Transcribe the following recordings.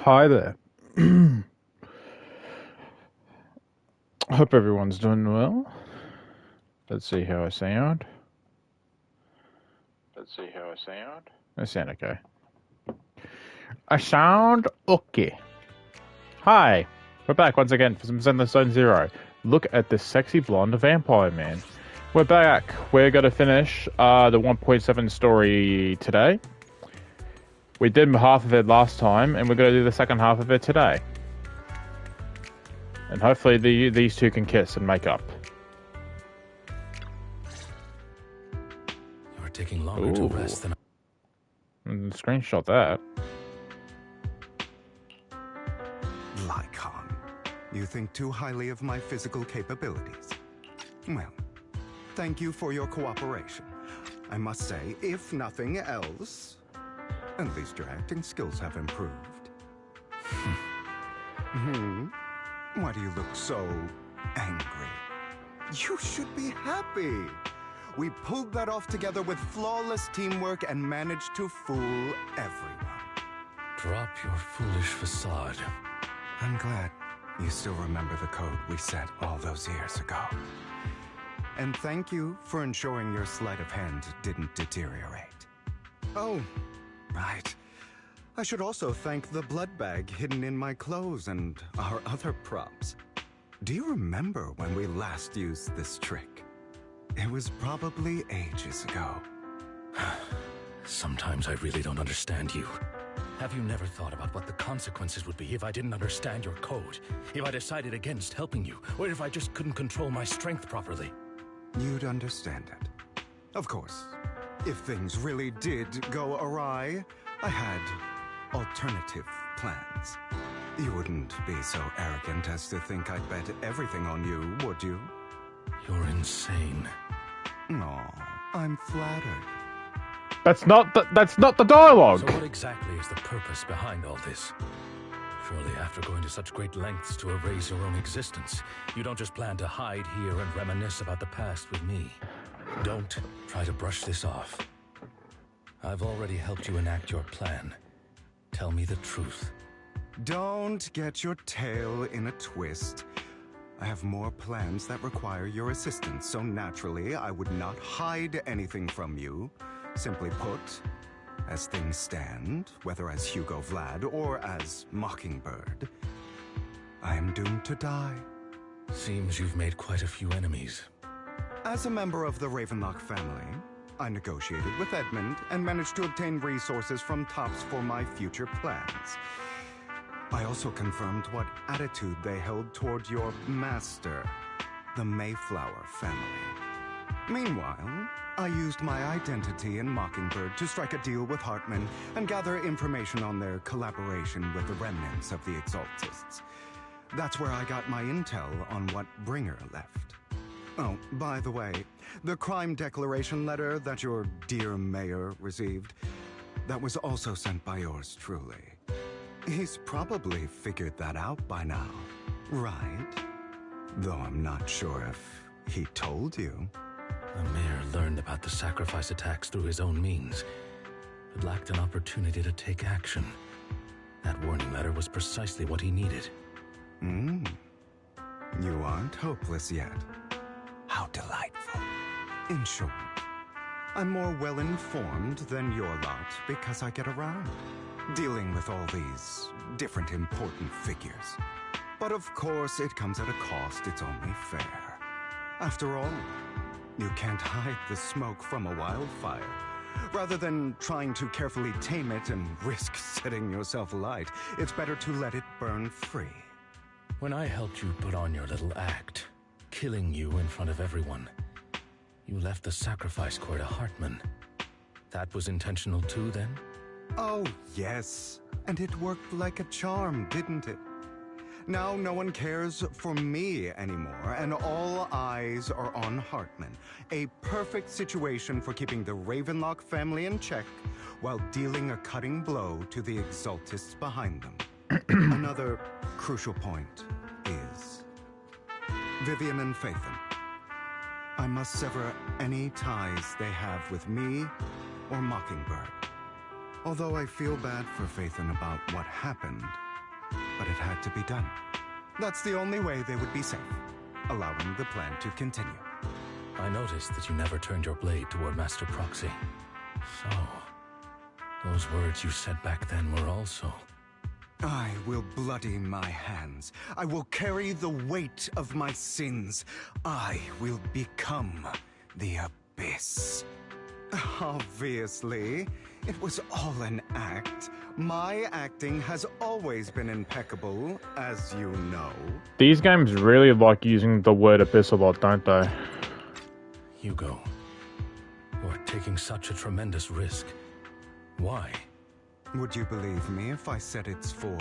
Hi there. Hope everyone's doing well. Let's see how I sound. I sound okay. I sound okay. Hi. We're back once again for some Zenless Zone Zero. Look at this sexy blonde vampire man. We're back. We're going to finish the 1.7 story today. We did half of it last time, and we're going to do the second half of it today. And hopefully these two can kiss and make up. You're taking longer to rest than... Screenshot that. Lycon, you think too highly of my physical capabilities. Well, thank you for your cooperation. I must say, if nothing else, at least your acting skills have improved. Why do you look so angry? You should be happy. We pulled that off together with flawless teamwork and managed to fool everyone. Drop your foolish facade. I'm glad you still remember the code we set all those years ago. And thank you for ensuring your sleight of hand didn't deteriorate. Oh, right. I should also thank the blood bag hidden in my clothes and our other props. Do you remember when we last used this trick? It was probably ages ago. Sometimes I really don't understand you. Have you never thought about what the consequences would be if I didn't understand your code? If I decided against helping you? Or if I just couldn't control my strength properly? You'd understand it. Of course, if things really did go awry, I had alternative plans. You wouldn't be so arrogant as to think I'd bet everything on you, would you? You're insane. Aw, I'm flattered. That's not the dialogue. So what exactly is the purpose behind all this? Surely after going to such great lengths to erase your own existence, you don't just plan to hide here and reminisce about the past with me. Don't try to brush this off. I've already helped you enact your plan. Tell me the truth. Don't get your tail in a twist. I have more plans that require your assistance, so naturally I would not hide anything from you. Simply put, as things stand, whether as Hugo Vlad or as Mockingbird, I am doomed to die. Seems you've made quite a few enemies. As a member of the Ravenlock family, I negotiated with Edmund and managed to obtain resources from Tops for my future plans. I also confirmed what attitude they held toward your master, the Mayflower family. Meanwhile, I used my identity in Mockingbird to strike a deal with Hartman and gather information on their collaboration with the remnants of the Exaltists. That's where I got my intel on what Bringer left. Oh, by the way, the crime declaration letter that your dear mayor received, that was also sent by yours truly. He's probably figured that out by now, right? Though I'm not sure if he told you. The mayor learned about the sacrifice attacks through his own means, but lacked an opportunity to take action. That warning letter was precisely what he needed. You aren't hopeless yet. How delightful. In short, I'm more well-informed than your lot because I get around, dealing with all these different important figures. But of course, it comes at a cost. It's only fair. After all, you can't hide the smoke from a wildfire. Rather than trying to carefully tame it and risk setting yourself alight, it's better to let it burn free. When I helped you put on your little act, killing you in front of everyone, you left the sacrifice core to Hartman. That was intentional too, then? Oh, yes. And it worked like a charm, didn't it? Now no one cares for me anymore, and all eyes are on Hartman. A perfect situation for keeping the Ravenlock family in check while dealing a cutting blow to the Exaltists behind them. Another crucial point is Vivian and Phaethon. I must sever any ties they have with me or Mockingbird. Although I feel bad for Phaethon about what happened, but it had to be done. That's the only way they would be safe, allowing the plan to continue. I noticed that you never turned your blade toward Master Proxy. So, those words you said back then were also... I will bloody my hands. I will carry the weight of my sins. I will become the Abyss. Obviously, it was all an act. My acting has always been impeccable, as you know. These games really like using the word abyss a lot, don't they? Hugo, you're taking such a tremendous risk. Why? Would you believe me if I said it's for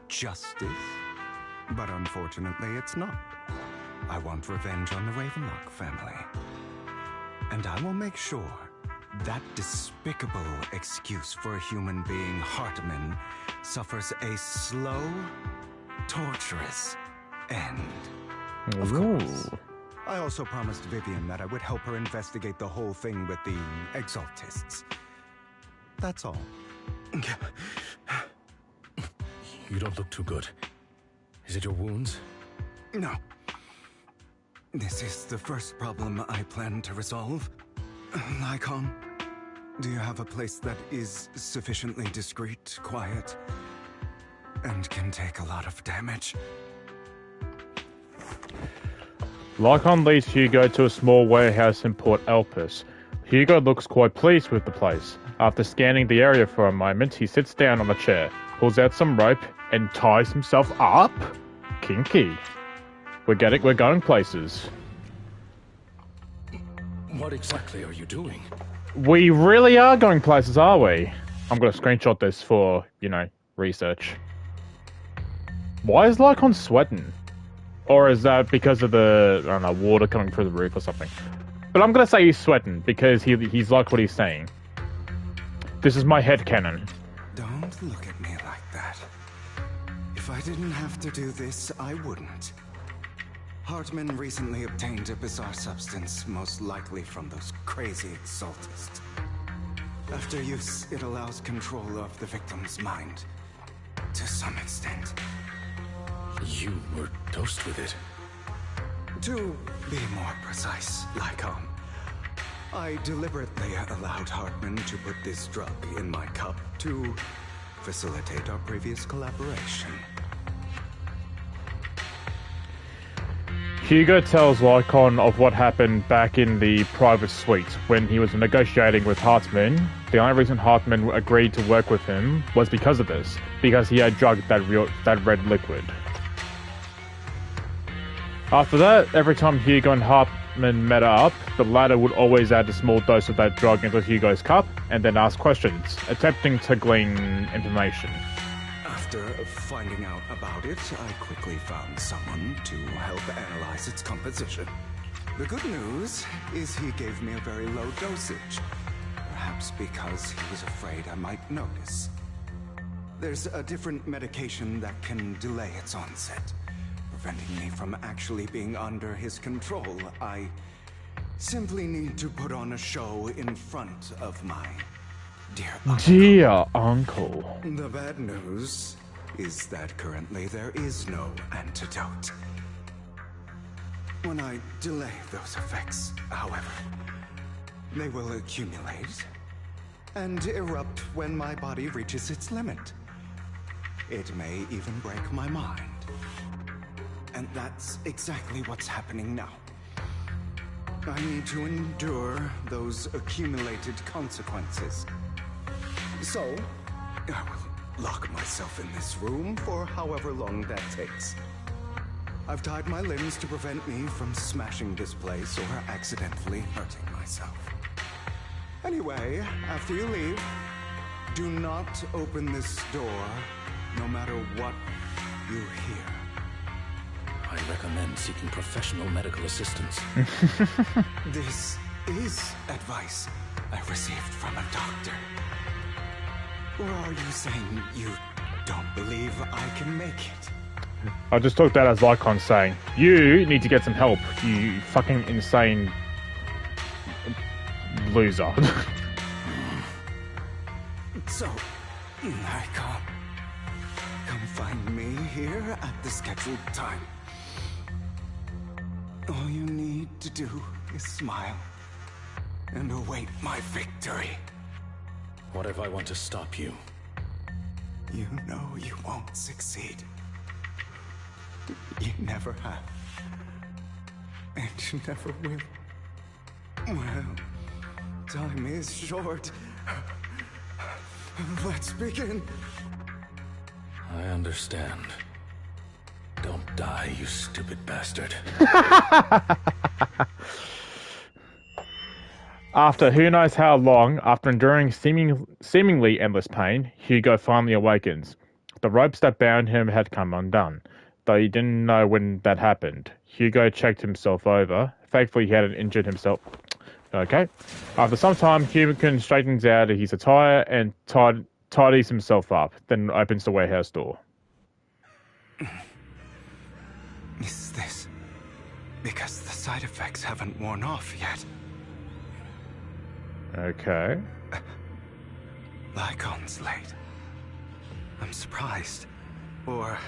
justice? But unfortunately, it's not. I want revenge on the Ravenlock family. And I will make sure that despicable excuse for a human being, Hartman, suffers a slow, torturous end. Of course. I also promised Vivian that I would help her investigate the whole thing with the Exaltists. That's all. You don't look too good. Is it your wounds? No. This is the first problem I plan to resolve. Lycon, do you have a place that is sufficiently discreet, quiet, and can take a lot of damage? Lycon leads Hugo to a small warehouse in Port Elpis. Hugo looks quite pleased with the place. After scanning the area for a moment, he sits down on a chair, pulls out some rope, and ties himself up. Kinky. We're going places. What exactly are you doing? We really are going places, are we? I'm gonna screenshot this for, research. Why is Lycon sweating? Or is that because of the, I don't know, water coming through the roof or something? But I'm gonna say he's sweating because he's like what he's saying. This is my headcanon. Don't look at me like that. If I didn't have to do this, I wouldn't. Hartman recently obtained a bizarre substance, most likely from those crazy Exaltists. After use, it allows control of the victim's mind. To some extent. You were dosed with it. To be more precise, Lycon, I deliberately allowed Hartman to put this drug in my cup to facilitate our previous collaboration. Hugo tells Lycon of what happened back in the private suite when he was negotiating with Hartman. The only reason Hartman agreed to work with him was because of this, because he had drugged that red liquid. After that, every time Hugo and Hartman met up, the latter would always add a small dose of that drug into Hugo's cup and then ask questions, attempting to glean information. After finding out about it, I quickly found someone to help analyze its composition. The good news is he gave me a very low dosage, perhaps because he was afraid I might notice. There's a different medication that can delay its onset, preventing me from actually being under his control. I simply need to put on a show in front of my dear uncle. Dear uncle. The bad news is that currently there is no antidote. When I delay those effects, however, they will accumulate and erupt when my body reaches its limit. It may even break my mind. And that's exactly what's happening now. I need to endure those accumulated consequences. So, I will lock myself in this room for however long that takes. I've tied my limbs to prevent me from smashing this place or accidentally hurting myself. Anyway, after you leave, do not open this door, no matter what you hear. I recommend seeking professional medical assistance. This is advice I received from a doctor. Or are you saying you don't believe I can make it? I just took that as Lycon saying, you need to get some help, you fucking insane loser. So, Lycon, come find me here at the scheduled time. All you need to do is smile and await my victory. What if I want to stop you? You know you won't succeed. You never have. And you never will. Well, time is short. Let's begin. I understand. Don't die, you stupid bastard. After who knows how long, after enduring seemingly endless pain, Hugo finally awakens. The ropes that bound him had come undone, though he didn't know when that happened. Hugo checked himself over. Thankfully, he hadn't injured himself. Okay. After some time, Hugo straightens out his attire and tidies himself up, then opens the warehouse door. Is this because the side effects haven't worn off yet? Okay. Lycon's late. I'm surprised. Or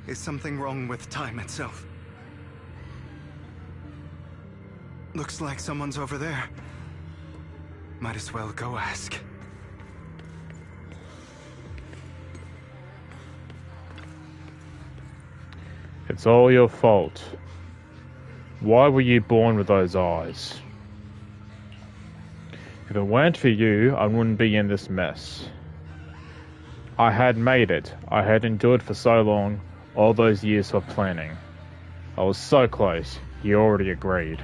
is something wrong with time itself? Looks like someone's over there. Might as well go ask. It's all your fault. Why were you born with those eyes? If it weren't for you, I wouldn't be in this mess. I had made it. I had endured for so long, all those years of planning. I was so close. He already agreed.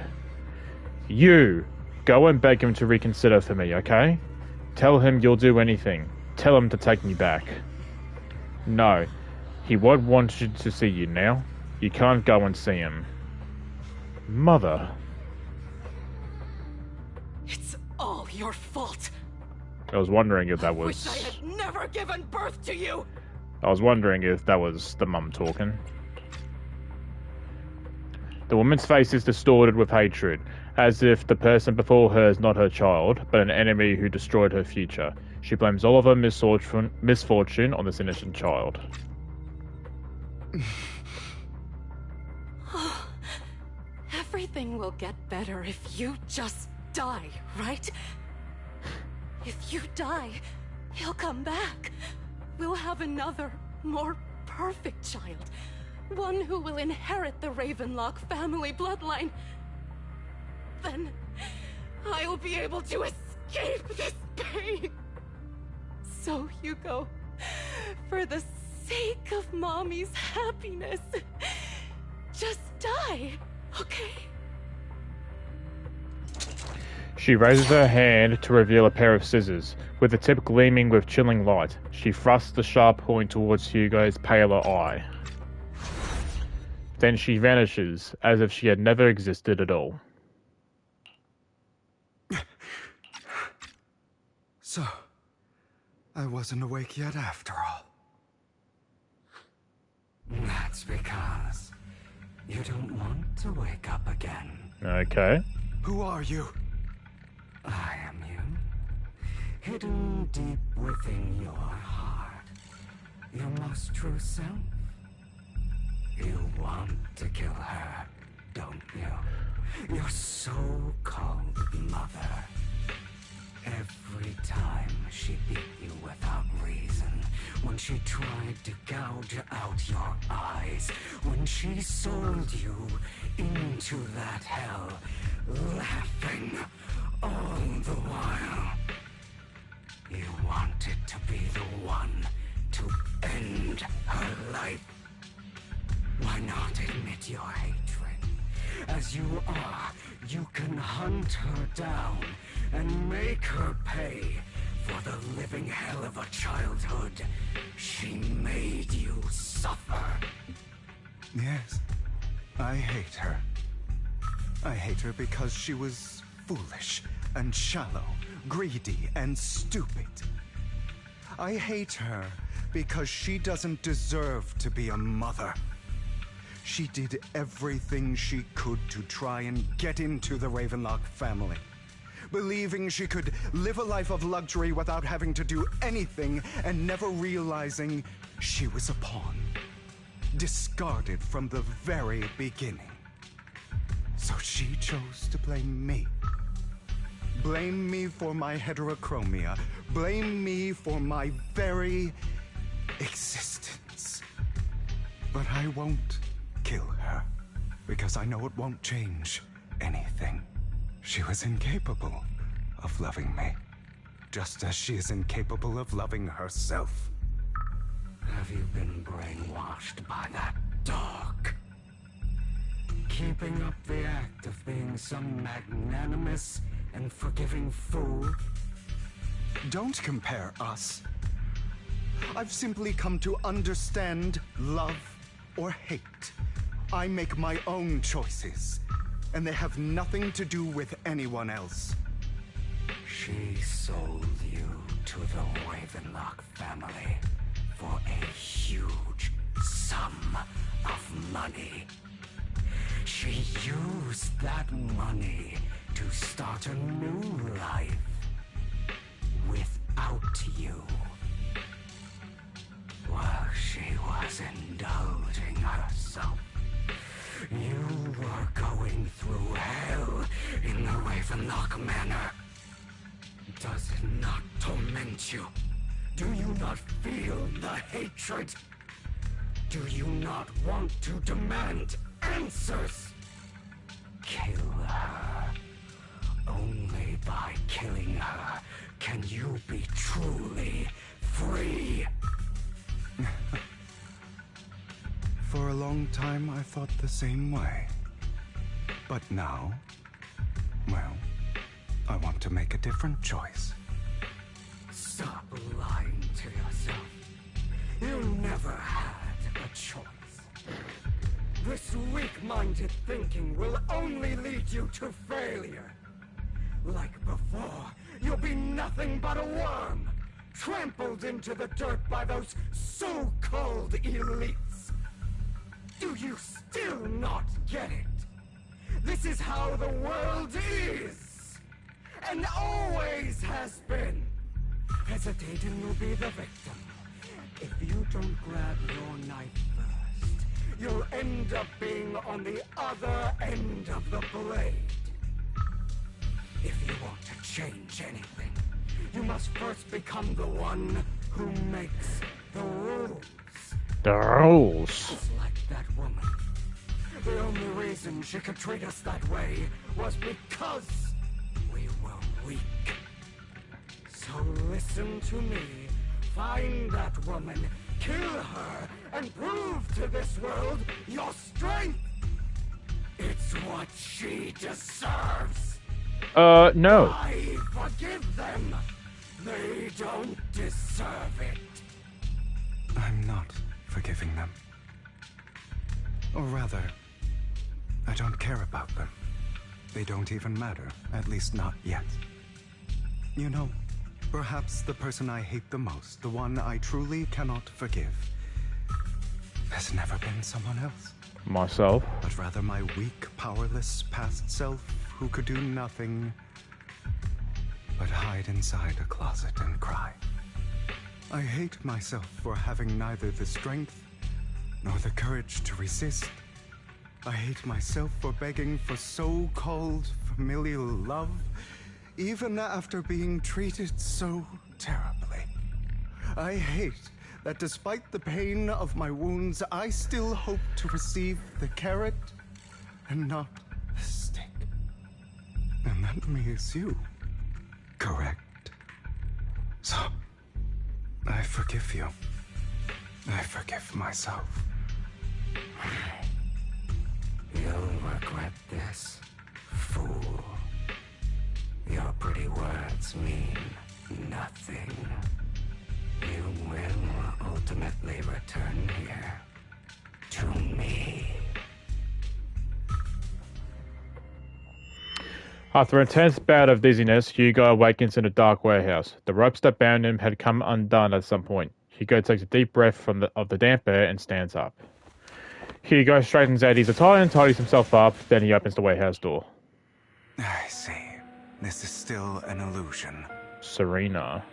You! Go and beg him to reconsider for me, okay? Tell him you'll do anything. Tell him to take me back. No, he won't want you to see you now. You can't go and see him. Mother. It's all your fault. I was wondering if that I was... wish I had never given birth to you. I was wondering if that was the mum talking. The woman's face is distorted with hatred, as if the person before her is not her child, but an enemy who destroyed her future. She blames all of her misfortune on this innocent child. Everything will get better if you just die, right? If you die, he'll come back. We'll have another, more perfect child. One who will inherit the Ravenlock family bloodline. Then I'll be able to escape this pain. So, Hugo, for the sake of Mommy's happiness, just die, okay? She raises her hand to reveal a pair of scissors. With the tip gleaming with chilling light, she thrusts the sharp point towards Hugo's paler eye. Then she vanishes, as if she had never existed at all. So, I wasn't awake yet after all. That's because you don't want to wake up again. Okay. Who are you? I am you. Hidden deep within your heart. Your most true self. You want to kill her, don't you? Your so-called mother. Every time she beat you without reason, when she tried to gouge out your eyes, when she sold you into that hell, laughing all the while. You wanted to be the one to end her life. Why not admit your hatred? As you are, you can hunt her down and make her pay for the living hell of a childhood she made you suffer. Yes, I hate her. I hate her because she was foolish and shallow, greedy and stupid. I hate her because she doesn't deserve to be a mother. She did everything she could to try and get into the Ravenlock family. believing she could live a life of luxury without having to do anything and never realizing she was a pawn, discarded from the very beginning. So she chose to blame me. Blame me for my heterochromia. Blame me for my very existence. But I won't kill her, because I know it won't change anything. She was incapable of loving me, just as she is incapable of loving herself. Have you been brainwashed by that dog? Keeping up the act of being some magnanimous and forgiving fool? Don't compare us. I've simply come to understand love or hate. I make my own choices, and they have nothing to do with anyone else. She sold you to the Ravenlock family for a huge sum of money. She used that money to start a new life without you. While she was indulging herself, you were going through hell in the Ravenlock Manor. Does it not torment you? Do you not feel the hatred? Do you not want to demand answers? Kill her. Only by killing her can you be truly free. For a long time, I thought the same way. But now, well, I want to make a different choice. Stop lying to yourself. You never had a choice. This weak-minded thinking will only lead you to failure. Like before, you'll be nothing but a worm, trampled into the dirt by those so-called elites. Do you still not get it? This is how the world is, and always has been. Hesitating will be the victim. If you don't grab your knife first, you'll end up being on the other end of the blade. If you want to change anything, you must first become the one who makes the rules. The rules. Just like that woman. The only reason she could treat us that way was because we were weak. So listen to me. Find that woman, kill her, and prove to this world your strength. It's what she deserves. No. I forgive them. They don't deserve it. I'm not forgiving them. Or rather, I don't care about them. They don't even matter, at least not yet. You know, perhaps the person I hate the most, the one I truly cannot forgive, has never been someone else. Myself. But rather my weak, powerless past self who could do nothing but hide inside a closet and cry. I hate myself for having neither the strength nor the courage to resist. I hate myself for begging for so-called familial love, even after being treated so terribly. I hate that despite the pain of my wounds, I still hope to receive the carrot and not the stick. And that means you, correct? So, I forgive you. I forgive myself. You'll regret this, fool. Your pretty words mean nothing. You will ultimately return here to me. After an intense bout of dizziness, Hugo awakens in a dark warehouse. The ropes that bound him had come undone at some point. Hugo takes a deep breath of the damp air and stands up. Hugo straightens out his attire and tidies himself up, then he opens the warehouse door. I see. this is still an illusion. Serena.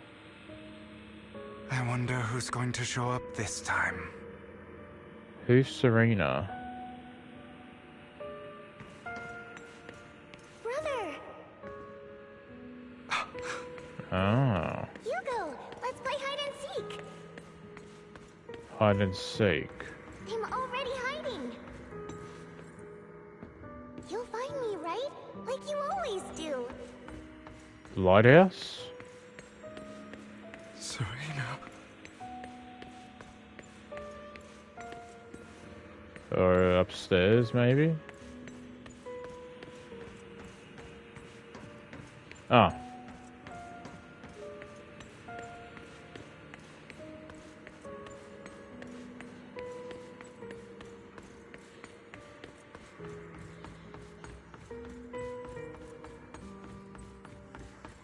I wonder who's going to show up this time. Who's Serena? Brother! Oh. Hugo, let's play hide and seek. Hide and seek. I'm already hiding. You'll find me, right? Like you always do. Lighthouse? Serena. Or upstairs, maybe? Oh.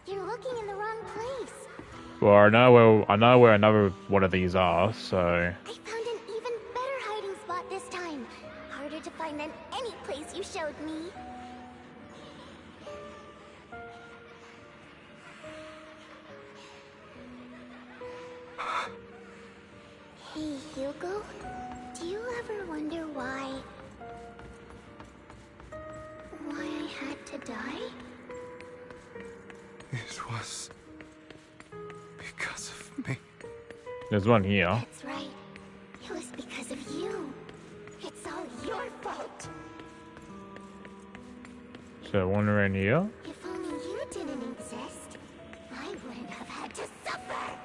You're looking in the wrong place. Well, I know where another one of these are, so... I found an even better hiding spot this time. Harder to find than any place you showed me. Hey, Hugo. Do you ever wonder why I had to die? It was because of me. There's one here. That's right. It was because of you. It's all your fault. So one around here. If only you didn't exist, I wouldn't have had to suffer.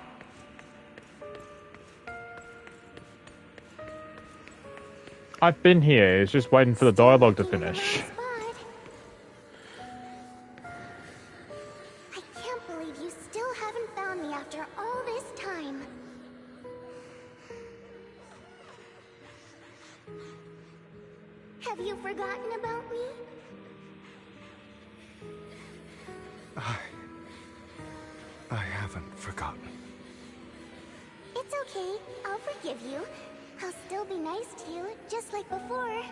I've been here, it's just waiting for the dialogue to finish. I can't believe you still haven't found me after all this time. Have you forgotten about me? I haven't forgotten. It's okay. I'll forgive you. I'll still be nice to you, just like before.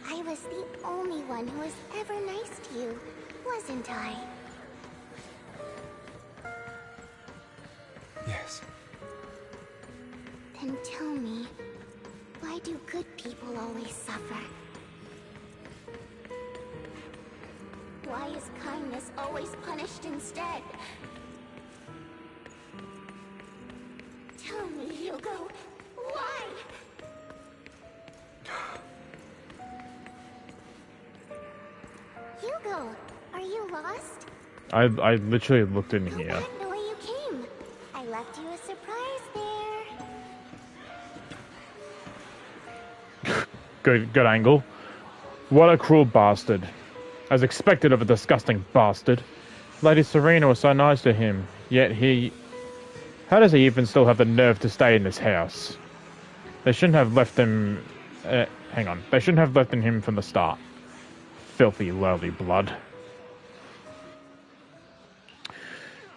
I was the only one who was ever nice to you, wasn't I? Yes. Then tell me, why do good people always suffer? Why is kindness always punished instead? Tell me, Hugo, why? Hugo, are you lost? I literally looked in Go here. back the way you came. I left you a surprise there. Good angle. What a cruel bastard. As expected of a disgusting bastard. Lady Serena was so nice to him, yet he... How does he even still have the nerve to stay in this house? They shouldn't have left him... hang on. They shouldn't have left him from the start. Filthy, lowly blood.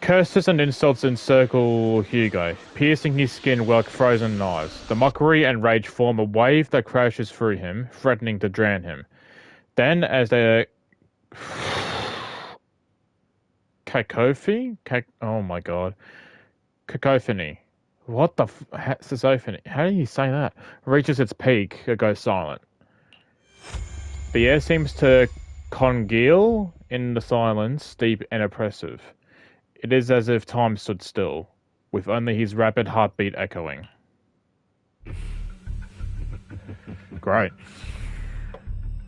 Curses and insults encircle Hugo, piercing his skin like frozen knives. The mockery and rage form a wave that crashes through him, threatening to drown him. Then, as they... Oh my god. Cacophony. What the cacophony? How do you say that? Reaches its peak, it goes silent. The air seems to congeal in the silence, deep and oppressive. It is as if time stood still, with only his rapid heartbeat echoing. Great.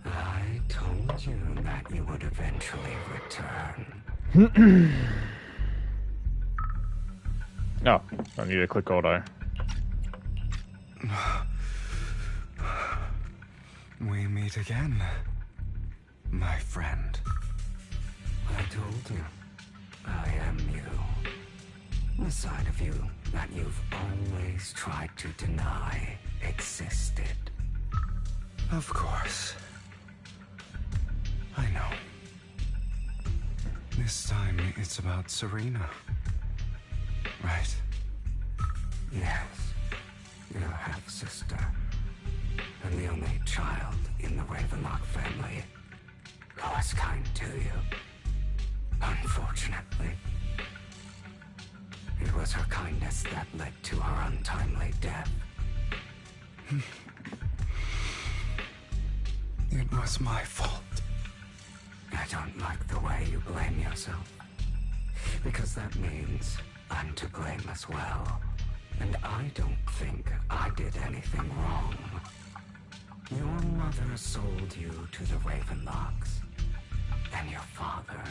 I told you that you would eventually return. Oh, I need to click auto. We meet again, my friend. I told you, I am you. The side of you that you've always tried to deny existed. Of course. I know. This time it's about Serena. Right? Yes, your half-sister. and the only child in the Ravenlock family who was kind to you. Unfortunately, it was her kindness that led to her untimely death. It was my fault. I don't like the way you blame yourself, because that means I'm to blame as well. And I don't think I did anything wrong. Your mother sold you to the Ravenlocks. And your father,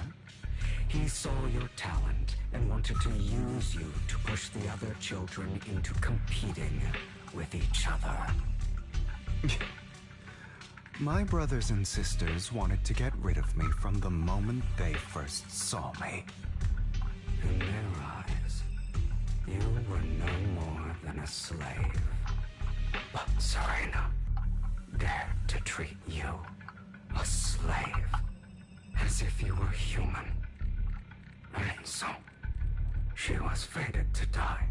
he saw your talent and wanted to use you to push the other children into competing with each other. My brothers and sisters wanted to get rid of me from the moment they first saw me. In their eyes, you were no more than a slave. But Serena dared to treat you, a slave, as if you were human. And so, she was fated to die.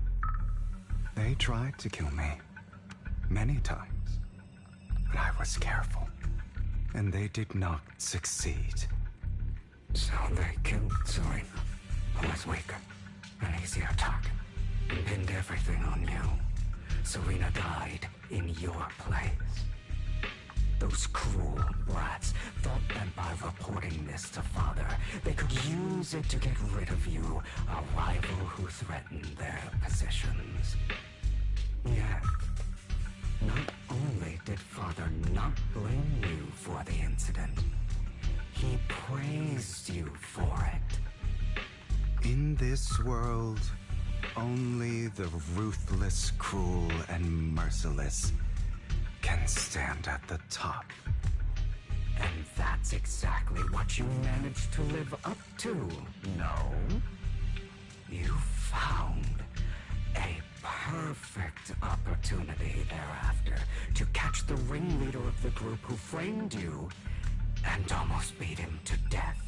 They tried to kill me many times, but I was careful, and they did not succeed. So they killed Serena, who was weaker, an easier target, and pinned everything on you. Serena died in your place. Those cruel brats thought that by reporting this to Father, they could use it to get rid of you, a rival who threatened their positions. Yet, not only did Father not blame you for the incident, he praised you for it. In this world, only the ruthless, cruel, and merciless can stand at the top. And that's exactly what you managed to live up to, no? You found a perfect opportunity thereafter to catch the ringleader of the group who framed you and almost beat him to death.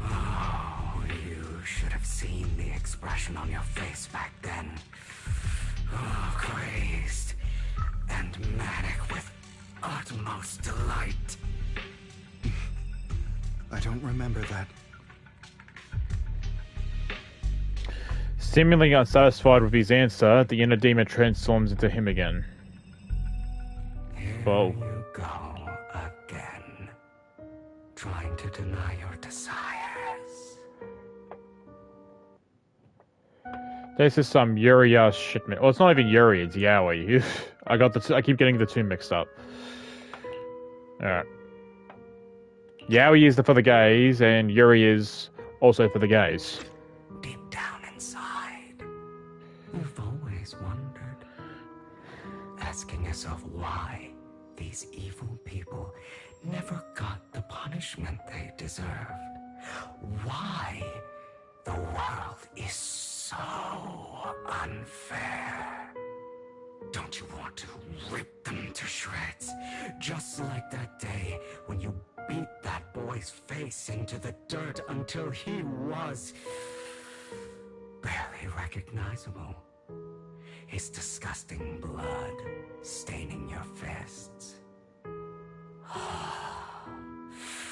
Oh, you should have seen the expression on your face back then. Oh, crazed and manic with utmost delight. I don't remember that. Seemingly unsatisfied with his answer, the inner demon transforms into him again. Here Whoa. you go again, trying to deny your desires. This is some Yuri ass shit, man. Well, it's not even Yuri, it's Yaoi. I keep getting the two mixed up. Alright. Yaoi is for the gays, and Yuri is also for the gays. Deep down inside, you've always wondered, asking yourself why these evil people never got the punishment they deserved. Why the world is so unfair. Don't you want to rip them to shreds? Just like that day when you beat that boy's face into the dirt until he was barely recognizable. His disgusting blood staining your fists.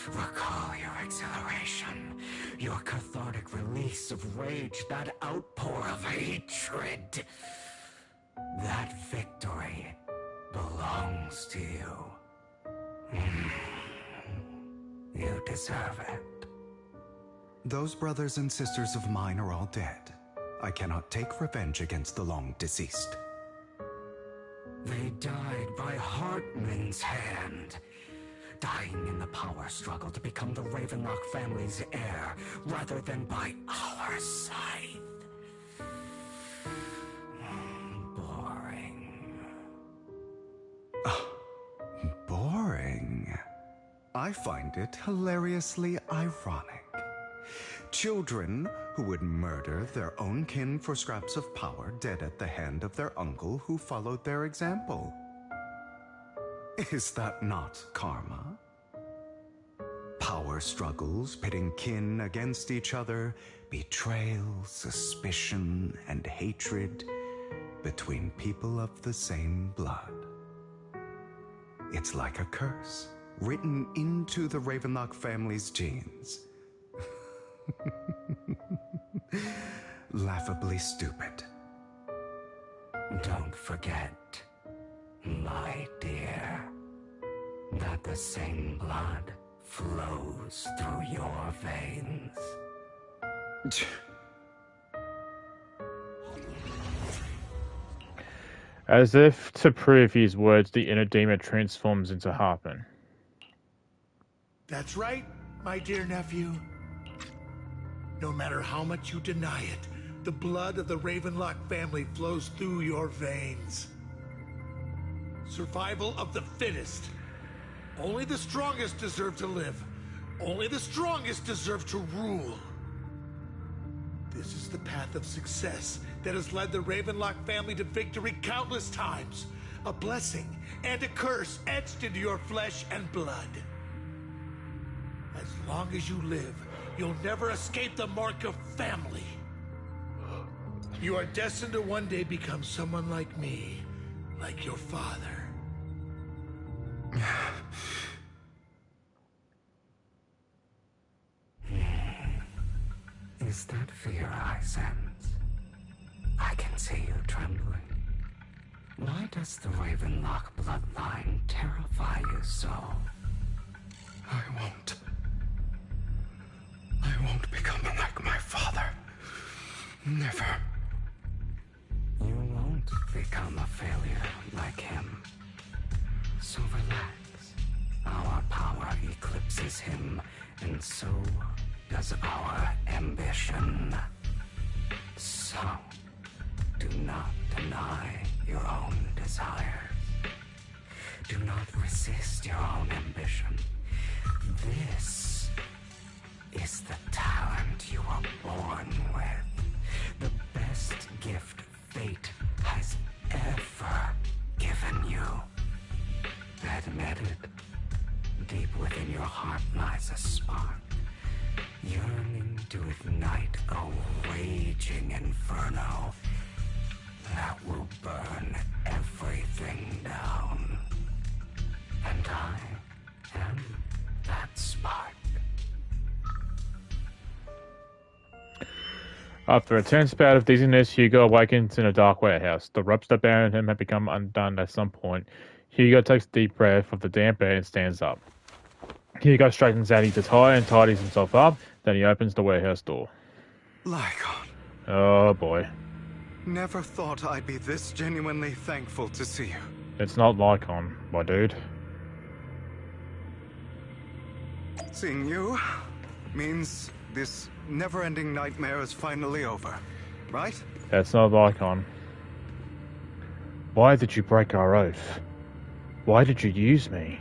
Recall your exhilaration, your cathartic release of rage, that outpour of hatred. That victory belongs to you. You deserve it. Those brothers and sisters of mine are all dead. I cannot take revenge against the long deceased. They died by Hartman's hand. Dying in the power struggle to become the Ravenlock family's heir, rather than by our scythe. Boring. Boring. I find it hilariously ironic. Children who would murder their own kin for scraps of power dead at the hand of their uncle who followed their example. Is that not karma? Power Power struggles pitting kin against each other, betrayal, suspicion, and hatred between people of the same blood. It's like a curse written into the Ravenlock family's genes. Laughably stupid. Don't forget, my dear, that the same blood flows through your veins. As if to prove his words, the inner demon transforms into Harpin. That's right, my dear nephew. No matter how much you deny it, the blood of the Ravenlock family flows through your veins. Survival of the fittest. Only the strongest deserve to live. Only the strongest deserve to rule. This is the path of success that has led the Ravenlock family to victory countless times. A blessing and a curse etched into your flesh and blood. As long as you live, you'll never escape the mark of family. You are destined to one day become someone like me, like your father. Is that fear I sense? I can see you trembling. Why does the Ravenlock bloodline terrify you so? I won't become like my father. Never. You won't become a failure like him. So relax. Our power eclipses him, and so does our ambition. So, do not deny your own desires. Do not resist your own ambition. This is the talent you were born with. The best gift fate has ever given you. Admit it. Deep within your heart lies a spark, yearning to ignite a raging inferno that will burn everything down. And I am that spark. After a tense bout of dizziness, Hugo awakens in a dark warehouse. The ropes that bound him have become undone at some point. Hugo takes a deep breath of the damp air and stands up. Hugo straightens out his tie and tidies himself up. Then he opens the warehouse door. Lycon. Oh boy. Never thought I'd be this genuinely thankful to see you. It's not Lycon, my dude. Seeing you means this never-ending nightmare is finally over, right? That's not Lycon. Why did you break our oath? Why did you use me?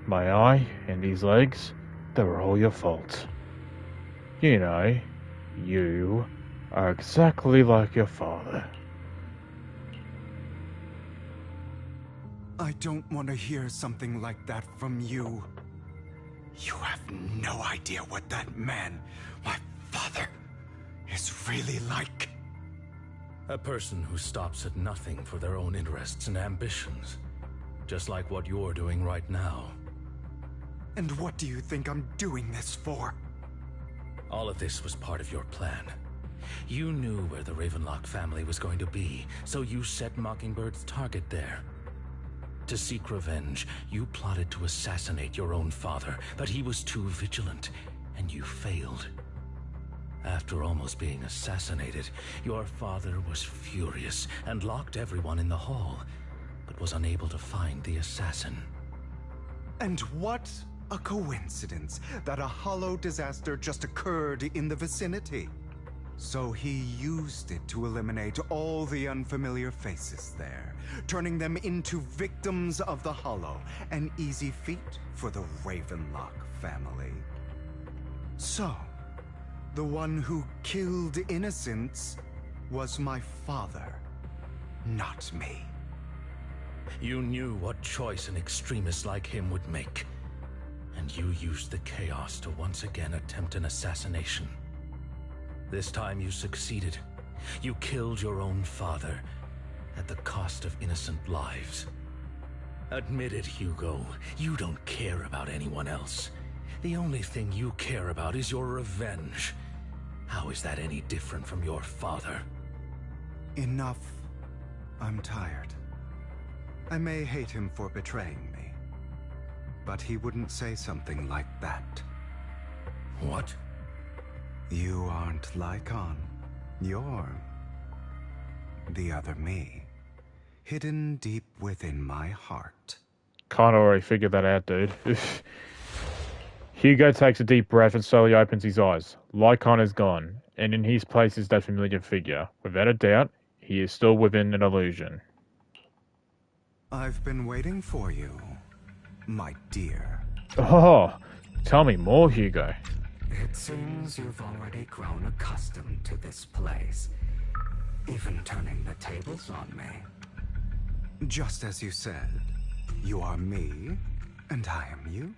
My eye and these legs, they were all your fault. You know, you are exactly like your father. I don't want to hear something like that from you. You have no idea what that man, my father, is really like. A person who stops at nothing for their own interests and ambitions. Just like what you're doing right now. And what do you think I'm doing this for? All of this was part of your plan. You knew where the Ravenlock family was going to be, so you set Mockingbird's target there. To seek revenge, you plotted to assassinate your own father, but he was too vigilant, and you failed. After almost being assassinated, your father was furious and locked everyone in the hall, but was unable to find the assassin. And what a coincidence that a hollow disaster just occurred in the vicinity. So he used it to eliminate all the unfamiliar faces there, turning them into victims of the hollow, an easy feat for the Ravenlock family. So, the one who killed innocents was my father, not me. You knew what choice an extremist like him would make. And you used the chaos to once again attempt an assassination. This time you succeeded. You killed your own father at the cost of innocent lives. Admit it, Hugo. You don't care about anyone else. The only thing you care about is your revenge. How is that any different from your father? Enough. I'm tired. I may hate him for betraying me, but he wouldn't say something like that. What? You aren't Lycon. You're the other me, hidden deep within my heart. Kinda already figured that out, dude. Hugo takes a deep breath and slowly opens his eyes. Lycon is gone, and in his place is that familiar figure. Without a doubt, he is still within an illusion. I've been waiting for you, my dear. Oh, tell me more, Hugo. It seems you've already grown accustomed to this place, even turning the tables on me. Just as you said, you are me, and I am you.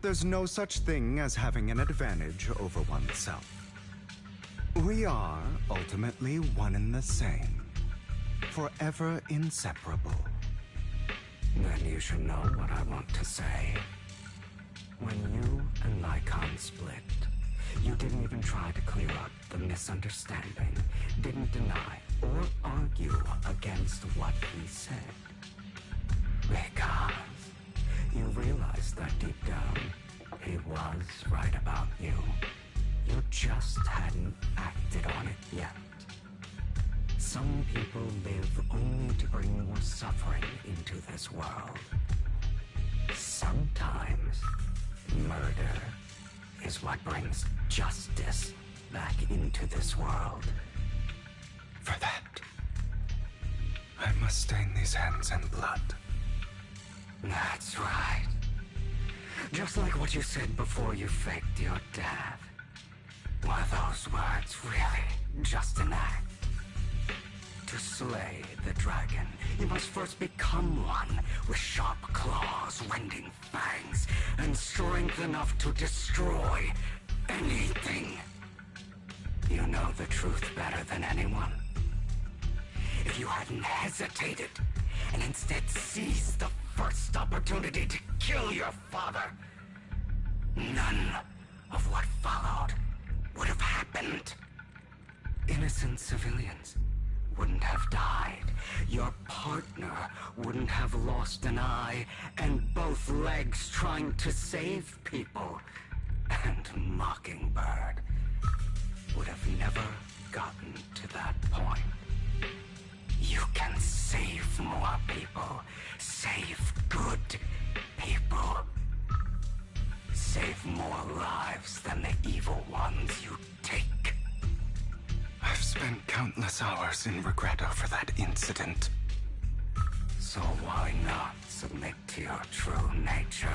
There's no such thing as having an advantage over oneself. We are ultimately one and the same, forever inseparable. Then you should know what I want to say. When you and Lycon split, you didn't even try to clear up the misunderstanding, didn't deny or argue against what he said. Because you realized that deep down, he was right about you. You just hadn't acted on it yet. Some people live only to bring more suffering into this world. Sometimes, murder is what brings justice back into this world. For that, I must stain these hands in blood. That's right. Just like what you said before you faked your death. Were those words really just an act? To slay the dragon, you must first become one with sharp claws, rending fangs, and strength enough to destroy anything. You know the truth better than anyone. If you hadn't hesitated, and instead seized the first opportunity to kill your father, none of what followed would have happened. Innocent civilians wouldn't have died. Your partner wouldn't have lost an eye and both legs trying to save people. And Mockingbird would have never gotten to that point. You can save more people. Save good people. Save more lives than the evil ones you take. I've spent countless hours in regret over that incident. So why not submit to your true nature?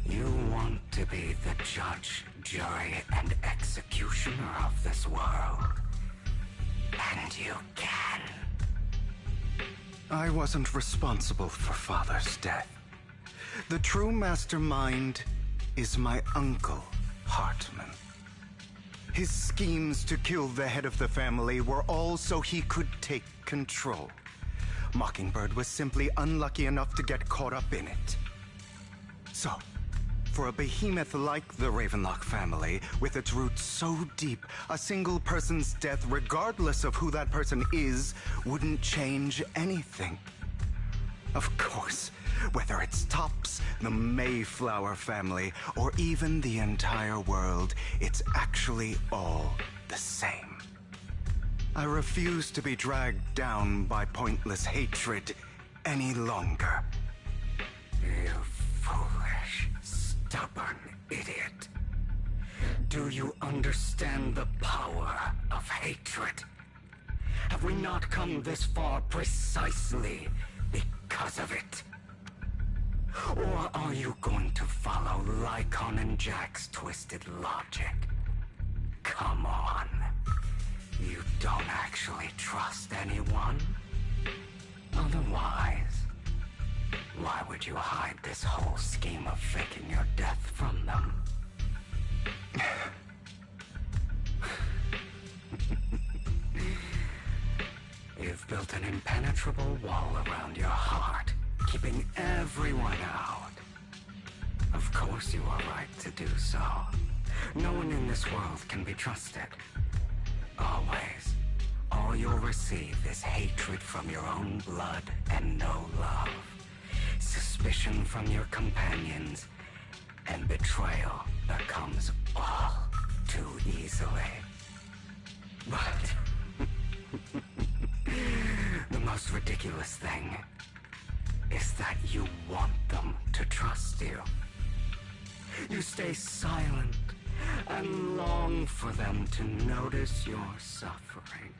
You want to be the judge, jury, and executioner of this world. And you can. I wasn't responsible for Father's death. The true mastermind is my uncle, Hartman. His schemes to kill the head of the family were all so he could take control. Mockingbird was simply unlucky enough to get caught up in it. So, for a behemoth like the Ravenlock family, with its roots so deep, a single person's death, regardless of who that person is, wouldn't change anything. Of course, whether it's Tops, the Mayflower family, or even the entire world, it's actually all the same. I refuse to be dragged down by pointless hatred any longer. You foolish, stubborn idiot. Do you understand the power of hatred? Have we not come this far precisely because of it? Or are you going to follow Lycon and Jack's twisted logic? Come on. You don't actually trust anyone? Otherwise, Why would you hide this whole scheme of faking your death from them? You've built an impenetrable wall around your heart, keeping everyone out. Of course you are right to do so. No one in this world can be trusted. Always. All you'll receive is hatred from your own blood and no love. Suspicion from your companions, and betrayal that comes all too easily. But the most ridiculous thing is that you want them to trust you. You stay silent and long for them to notice your suffering.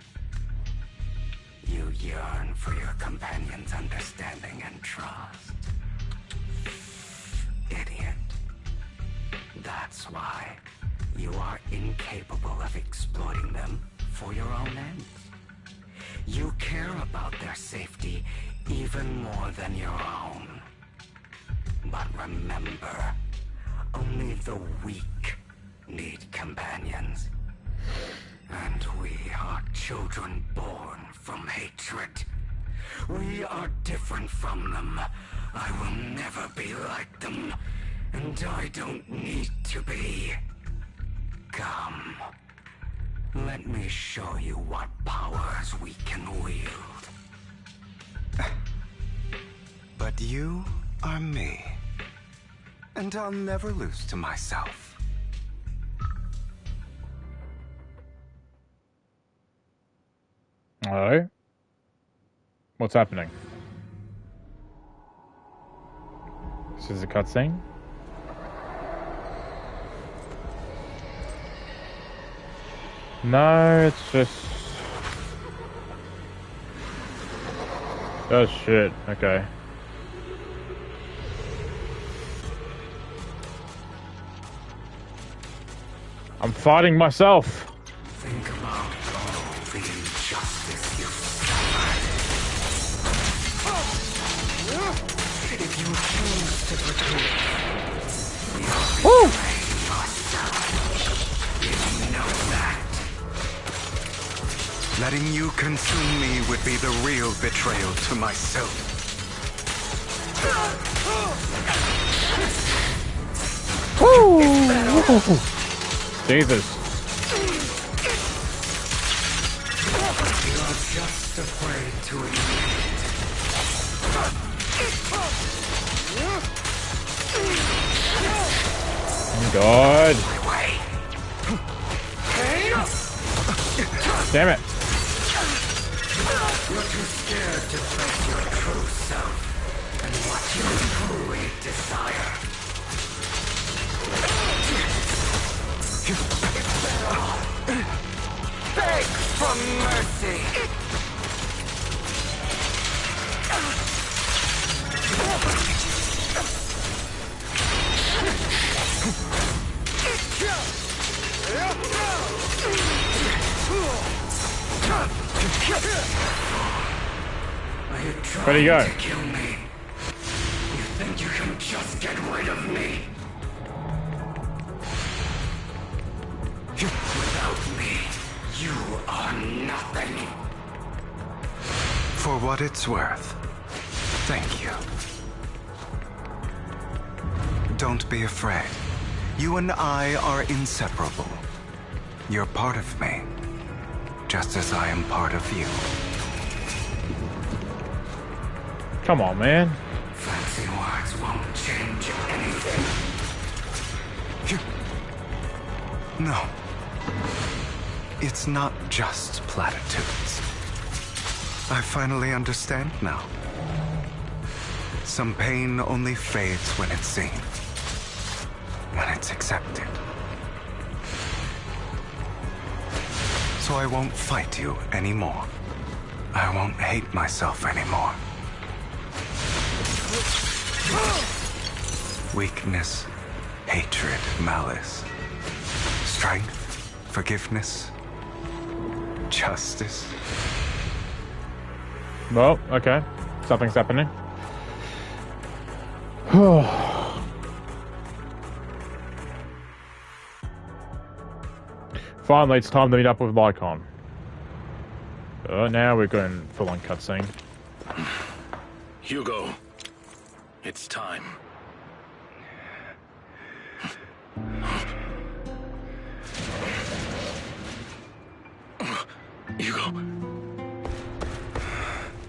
You yearn for your companion's understanding and trust. Idiot. That's why you are incapable of exploiting them for your own ends. You care about their safety even more than your own. But remember, only the weak need companions. And we are children born from hatred. We are different from them. I will never be like them. And I don't need to be. Come. Let me show you what powers we can wield. But you are me. And I'll never lose to myself. Hello? What's happening? This is a cutscene? No, it's just... Oh shit, okay. I'm fighting myself! Think about all the injustice you've suffered. If you choose to forgive, you'll betray yourself. You know that. Letting you consume me would be the real betrayal to myself. Woo! Jesus. You're just afraid to admit God. Damn it. You're too scared to face your true self and what you truly desire. Beg for mercy. Where'd he go? To kill me. You think you can just get rid of me? Without me, you are nothing. For what it's worth, thank you. Don't be afraid. You and I are inseparable. You're part of me, just as I am part of you. Come on, man. Fancy words won't change anything. No. It's not just platitudes. I finally understand now. Some pain only fades when it's seen. When it's accepted. So I won't fight you anymore. I won't hate myself anymore. Weakness, hatred, malice, strength, forgiveness, justice. Well, okay. Something's happening. Finally, it's time to meet up with Lycon. Now we're going full-on cutscene. Hugo, it's time.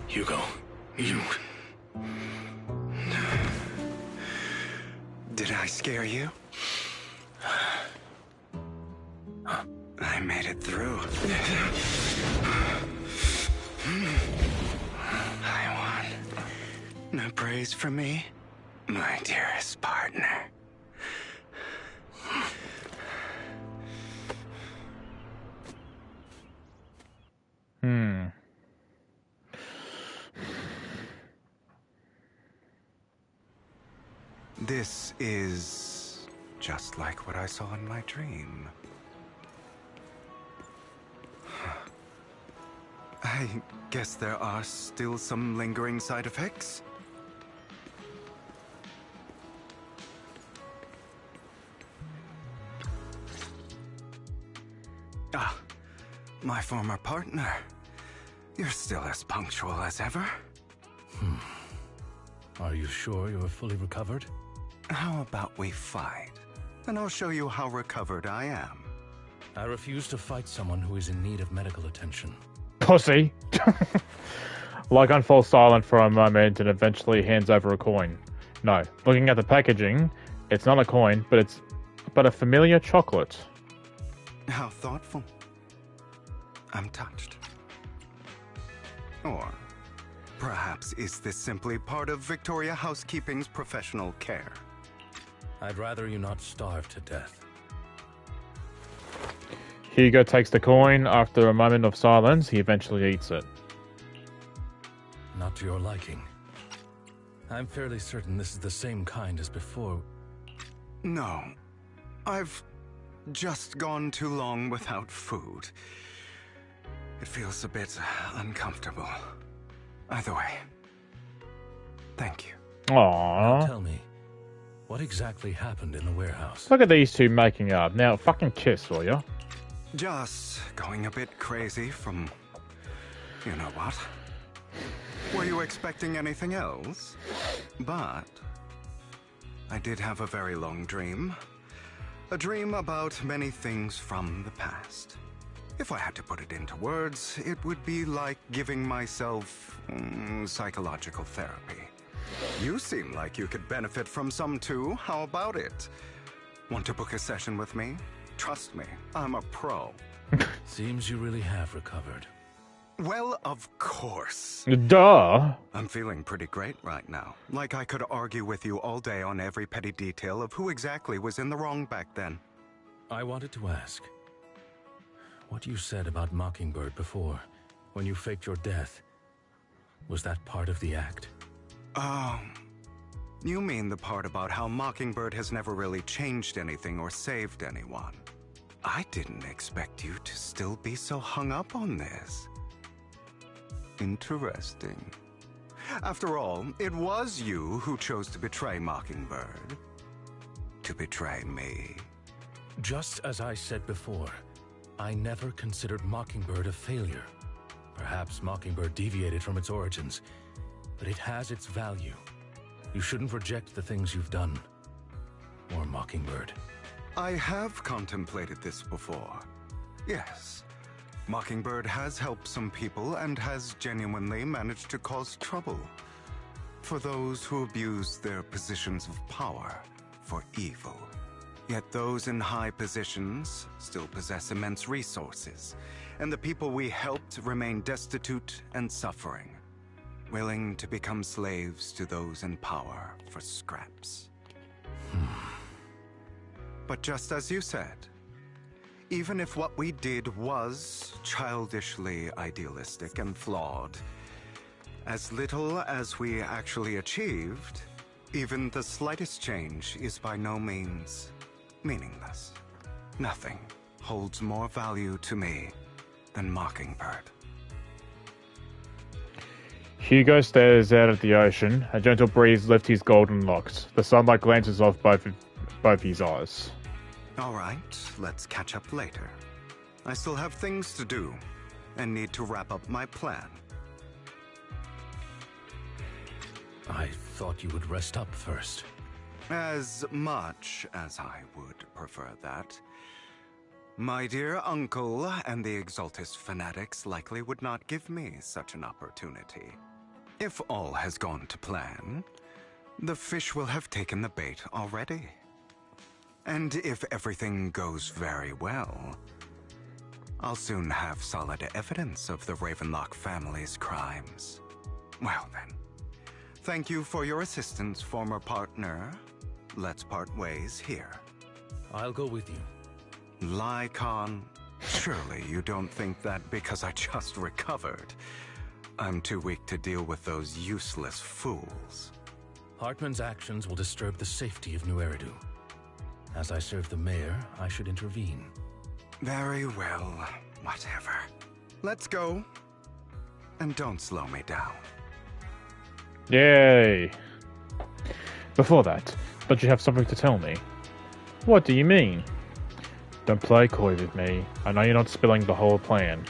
Hugo, you... Did I scare you? I made it through. I won. No praise from me, my dearest partner. This is just like what I saw in my dream. I guess there are still some lingering side effects. Ah, my former partner. You're still as punctual as ever. Are you sure you're fully recovered? How about we fight? And I'll show you how recovered I am. I refuse to fight someone who is in need of medical attention. Pussy! Lycon falls silent for a moment and eventually hands over a coin. No, looking at the packaging, it's not a coin, but a familiar chocolate. How thoughtful. I'm touched. Or perhaps is this simply part of Victoria Housekeeping's professional care? I'd rather you not starve to death. Hugo takes the coin. After a moment of silence, he eventually eats it. Not to your liking. I'm fairly certain this is the same kind as before. No. I've just gone too long without food. It feels a bit uncomfortable. Either way, thank you. Aww. Now tell me, what exactly happened in the warehouse? Look at these two making up. Now, fucking kiss, will ya? Just going a bit crazy from... you know what? Were you expecting anything else? But... I did have a very long dream. A dream about many things from the past. If I had to put it into words, it would be like giving myself psychological therapy. You seem like you could benefit from some too. How about it? Want to book a session with me? Trust me, I'm a pro. Seems you really have recovered. Well, of course. Duh. I'm feeling pretty great right now. Like I could argue with you all day on every petty detail of who exactly was in the wrong back then. I wanted to ask, what you said about Mockingbird before, when you faked your death, was that part of the act? You mean the part about how Mockingbird has never really changed anything or saved anyone. I didn't expect you to still be so hung up on this. Interesting. After all, it was you who chose to betray Mockingbird. To betray me. Just as I said before, I never considered Mockingbird a failure. Perhaps Mockingbird deviated from its origins, but it has its value. You shouldn't reject the things you've done. Or Mockingbird. I have contemplated this before. Yes. Mockingbird has helped some people and has genuinely managed to cause trouble for those who abuse their positions of power for evil. Yet those in high positions still possess immense resources, and the people we helped remain destitute and suffering, willing to become slaves to those in power for scraps. But just as you said, even if what we did was childishly idealistic and flawed, as little as we actually achieved, even the slightest change is by no means meaningless. Nothing holds more value to me than Mockingbird. Hugo stares out at the ocean. A gentle breeze lifts his golden locks. The sunlight glances off both his eyes. All right, let's catch up later. I still have things to do, and need to wrap up my plan. I thought you would rest up first. As much as I would prefer that. My dear uncle and the Exaltist fanatics likely would not give me such an opportunity. If all has gone to plan, the fish will have taken the bait already. And if everything goes very well, I'll soon have solid evidence of the Ravenlock family's crimes. Well then, thank you for your assistance, former partner. Let's part ways here. I'll go with you. Lycon, surely you don't think that because I just recovered, I'm too weak to deal with those useless fools. Hartman's actions will disturb the safety of New Eridu. As I serve the mayor, I should intervene. Very well, whatever. Let's go. And don't slow me down. Yay! Before that, don't you have something to tell me? What do you mean? Don't play coy with me. I know you're not spilling the whole plan.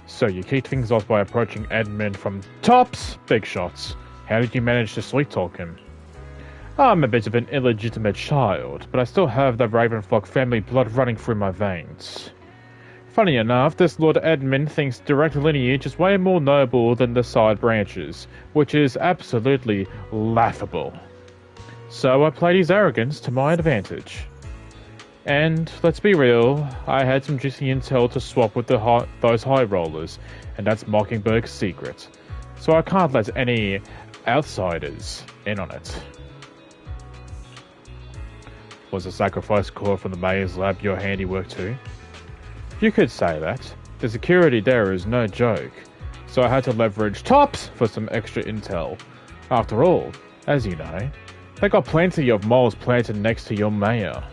So you kicked things off by approaching Edmund from Tops Big Shots. How did you manage to sweet talk him? I'm a bit of an illegitimate child, but I still have the Ravenlock family blood running through my veins. Funny enough, this Lord Edmund thinks direct lineage is way more noble than the side branches, which is absolutely laughable. So I played his arrogance to my advantage. And, let's be real, I had some juicy intel to swap with those high rollers, and that's Mockingberg's secret. So I can't let any outsiders in on it. Was the sacrifice core from the mayor's lab your handiwork too? You could say that. The security there is no joke. So I had to leverage Tops for some extra intel. After all, as you know, they got plenty of moles planted next to your mayor.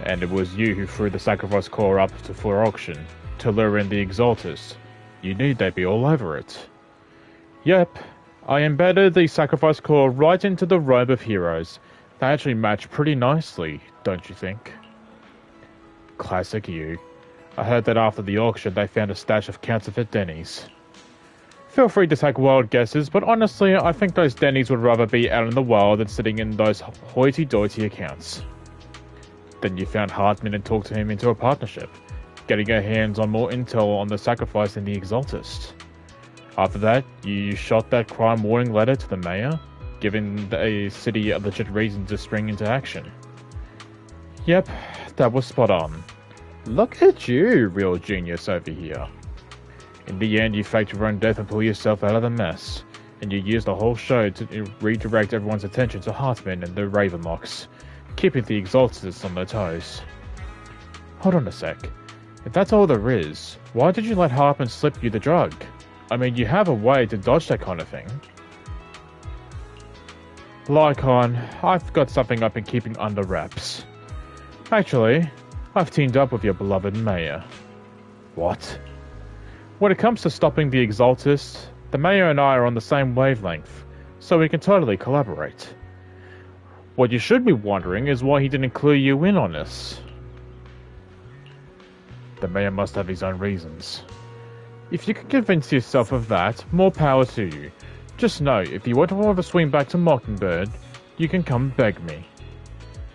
And it was you who threw the sacrifice core up for auction to lure in the Exaltist. You knew they'd be all over it. Yep, I embedded the sacrifice core right into the robe of heroes. They actually match pretty nicely, don't you think? Classic you. I heard that after the auction they found a stash of counterfeit Denny's. Feel free to take wild guesses, but honestly I think those Denny's would rather be out in the wild than sitting in those hoity-toity accounts. Then you found Hartman and talked to him into a partnership, getting your hands on more intel on the sacrifice than the Exaltist. After that, you shot that crime warning letter to the mayor, giving the city a legit reason to spring into action. Yep, that was spot on. Look at you, real genius over here. In the end, you faked your own death and pulled yourself out of the mess, and you used the whole show to redirect everyone's attention to Hartman and the Ravenlocks, keeping the Exaltists on their toes. Hold on a sec. If that's all there is, why did you let Hartman slip you the drug? I mean, you have a way to dodge that kind of thing. Lycon, I've got something I've been keeping under wraps. Actually, I've teamed up with your beloved mayor. What? When it comes to stopping the Exaltists, the mayor and I are on the same wavelength, so we can totally collaborate. What you should be wondering is why he didn't clue you in on this. The mayor must have his own reasons. If you can convince yourself of that, more power to you. Just know, if you want to swing back to Mockingbird, you can come beg me.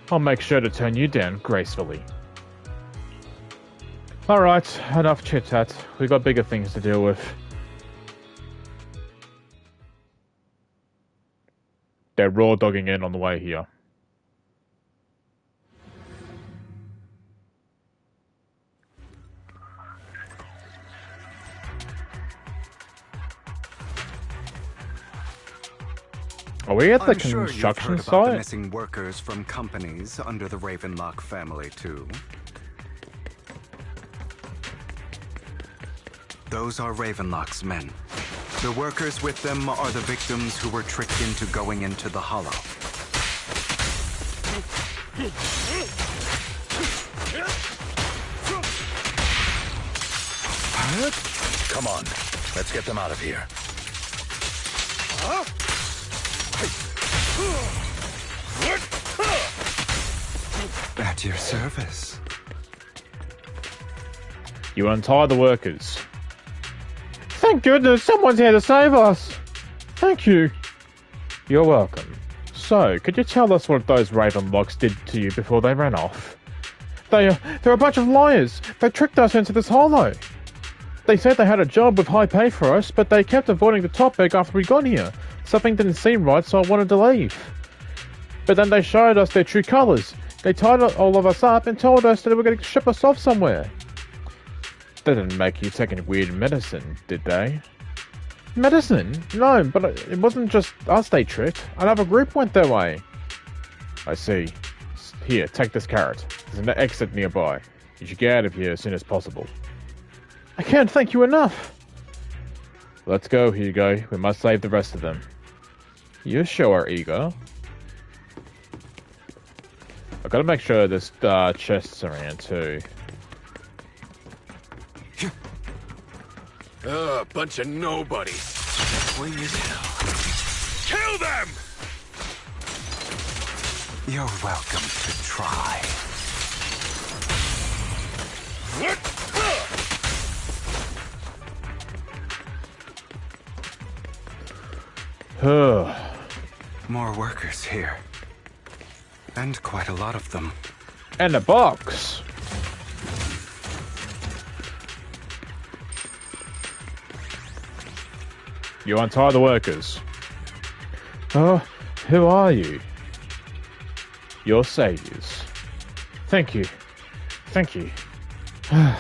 I'll make sure to turn you down gracefully. Alright, enough chit-chat. We got bigger things to deal with. They're raw dogging in on the way here. Are we at the construction site? About the site? missing workers from companies under the Ravenlock family too. Those are Ravenlock's men. The workers with them are the victims who were tricked into going into the Hollow. Come on, let's get them out of here. At your service. You untie the workers. Thank goodness someone's here to save us. Thank you. You're welcome. So, could you tell us what those Ravenlocks did to you before they ran off? They're a bunch of liars. They tricked us into this hollow. They said they had a job with high pay for us, but they kept avoiding the topic after we got here. Something didn't seem right, so I wanted to leave. But then they showed us their true colours. They tied all of us up and told us that they were going to ship us off somewhere. They didn't make you take any weird medicine, did they? Medicine? No, but it wasn't just us they tricked. Another group went their way. I see. Here, take this carrot. There's an exit nearby. You should get out of here as soon as possible. I can't thank you enough. Let's go, Hugo. We must save the rest of them. You sure are eager. I've got to make sure this chest's around too. A bunch of nobodies. Swing as hell. Kill them! You're welcome to try. More workers here. And quite a lot of them. And a box. You untie the workers. Oh, who are you? Your saviors. Thank you. Thank you. I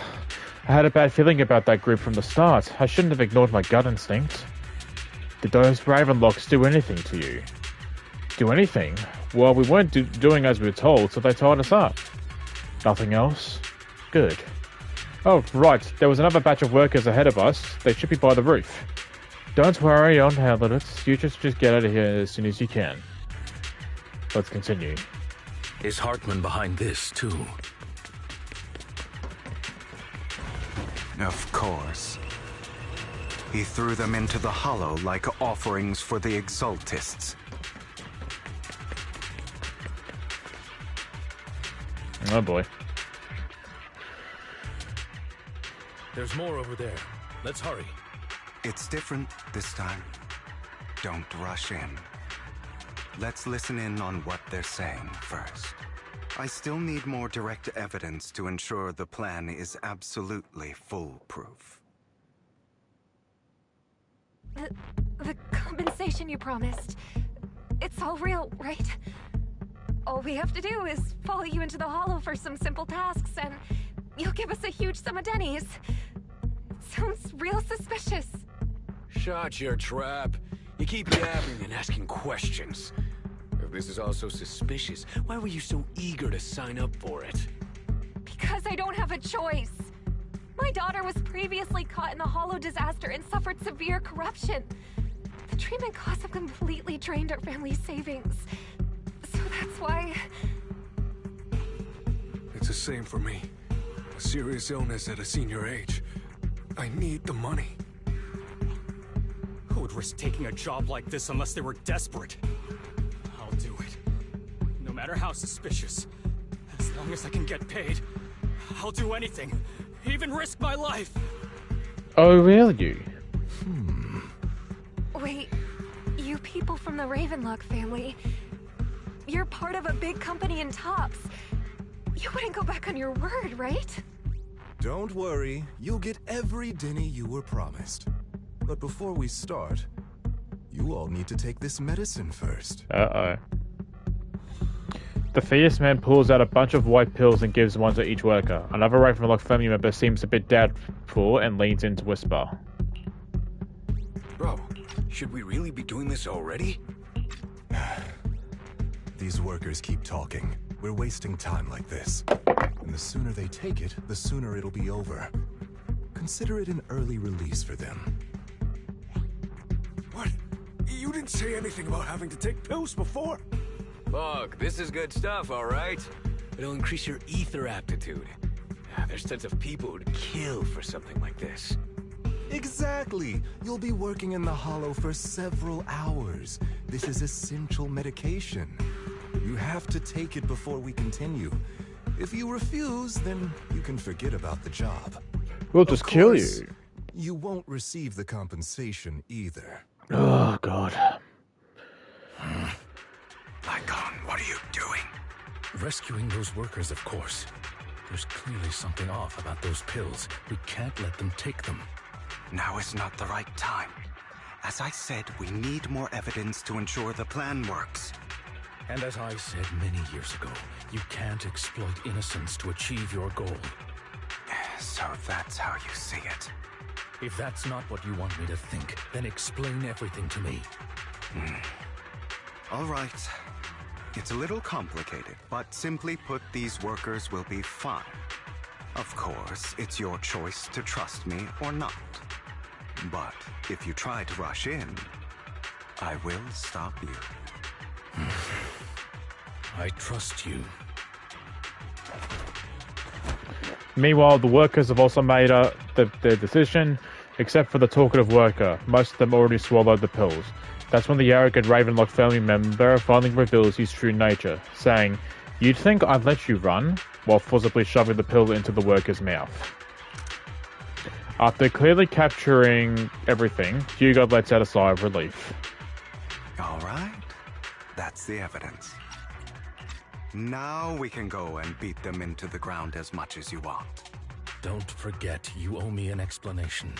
had a bad feeling about that group from the start. I shouldn't have ignored my gut instinct. Did those Ravenlocks do anything to you? Do anything? Well, we weren't doing as we were told, so they tied us up. Nothing else? Good. Oh, right. There was another batch of workers ahead of us. They should be by the roof. Don't worry, I'll handle it. You just get out of here as soon as you can. Let's continue. Is Hartman behind this, too? Of course. He threw them into the hollow like offerings for the Exaltists. Oh boy. There's more over there. Let's hurry. It's different this time. Don't rush in. Let's listen in on what they're saying first. I still need more direct evidence to ensure the plan is absolutely foolproof. The compensation you promised. It's all real, right? All we have to do is follow you into the hollow for some simple tasks, and you'll give us a huge sum of dennies. It sounds real suspicious. Shut your trap. You keep yapping and asking questions. If this is all so suspicious, why were you so eager to sign up for it? Because I don't have a choice. My daughter was previously caught in the hollow disaster and suffered severe corruption. The treatment costs have completely drained our family's savings. So that's why... It's the same for me. A serious illness at a senior age. I need the money. Who would risk taking a job like this unless they were desperate? I'll do it. No matter how suspicious. As long as I can get paid, I'll do anything. Even risk my life. Oh, really? Wait, you people from the Ravenlock family, you're part of a big company in Tops. You wouldn't go back on your word, right? Don't worry, you'll get every denny you were promised. But before we start, you all need to take this medicine first. Uh-oh. The fierce man pulls out a bunch of white pills and gives one to each worker. Another Ravenlock family member seems a bit doubtful and leans in to whisper. Bro, should we really be doing this already? These workers keep talking. We're wasting time like this. And the sooner they take it, the sooner it'll be over. Consider it an early release for them. What? You didn't say anything about having to take pills before. Look, this is good stuff, all right? It'll increase your ether aptitude. There's tons of people who'd kill for something like this. Exactly! You'll be working in the Hollow for several hours. This is essential medication. You have to take it before we continue. If you refuse, then you can forget about the job. We'll just kill you. You won't receive the compensation either. Oh, God. Icon, what are you doing? Rescuing those workers, of course. There's clearly something off about those pills. We can't let them take them. Now is not the right time. As I said, we need more evidence to ensure the plan works. And as I said many years ago, you can't exploit innocence to achieve your goal. So that's how you see it. If that's not what you want me to think, then explain everything to me. All right. It's a little complicated, but simply put, these workers will be fine. Of course, it's your choice to trust me or not. But if you try to rush in, I will stop you. I trust you. Meanwhile, the workers have also made their decision, except for the talkative worker. Most of them already swallowed the pills. That's when the arrogant Ravenlock family member finally reveals his true nature, saying, "You'd think I'd let you run," while forcibly shoving the pill into the worker's mouth. After clearly capturing everything, Hugo lets out a sigh of relief. All right. That's the evidence. Now we can go and beat them into the ground as much as you want. Don't forget, you owe me an explanation.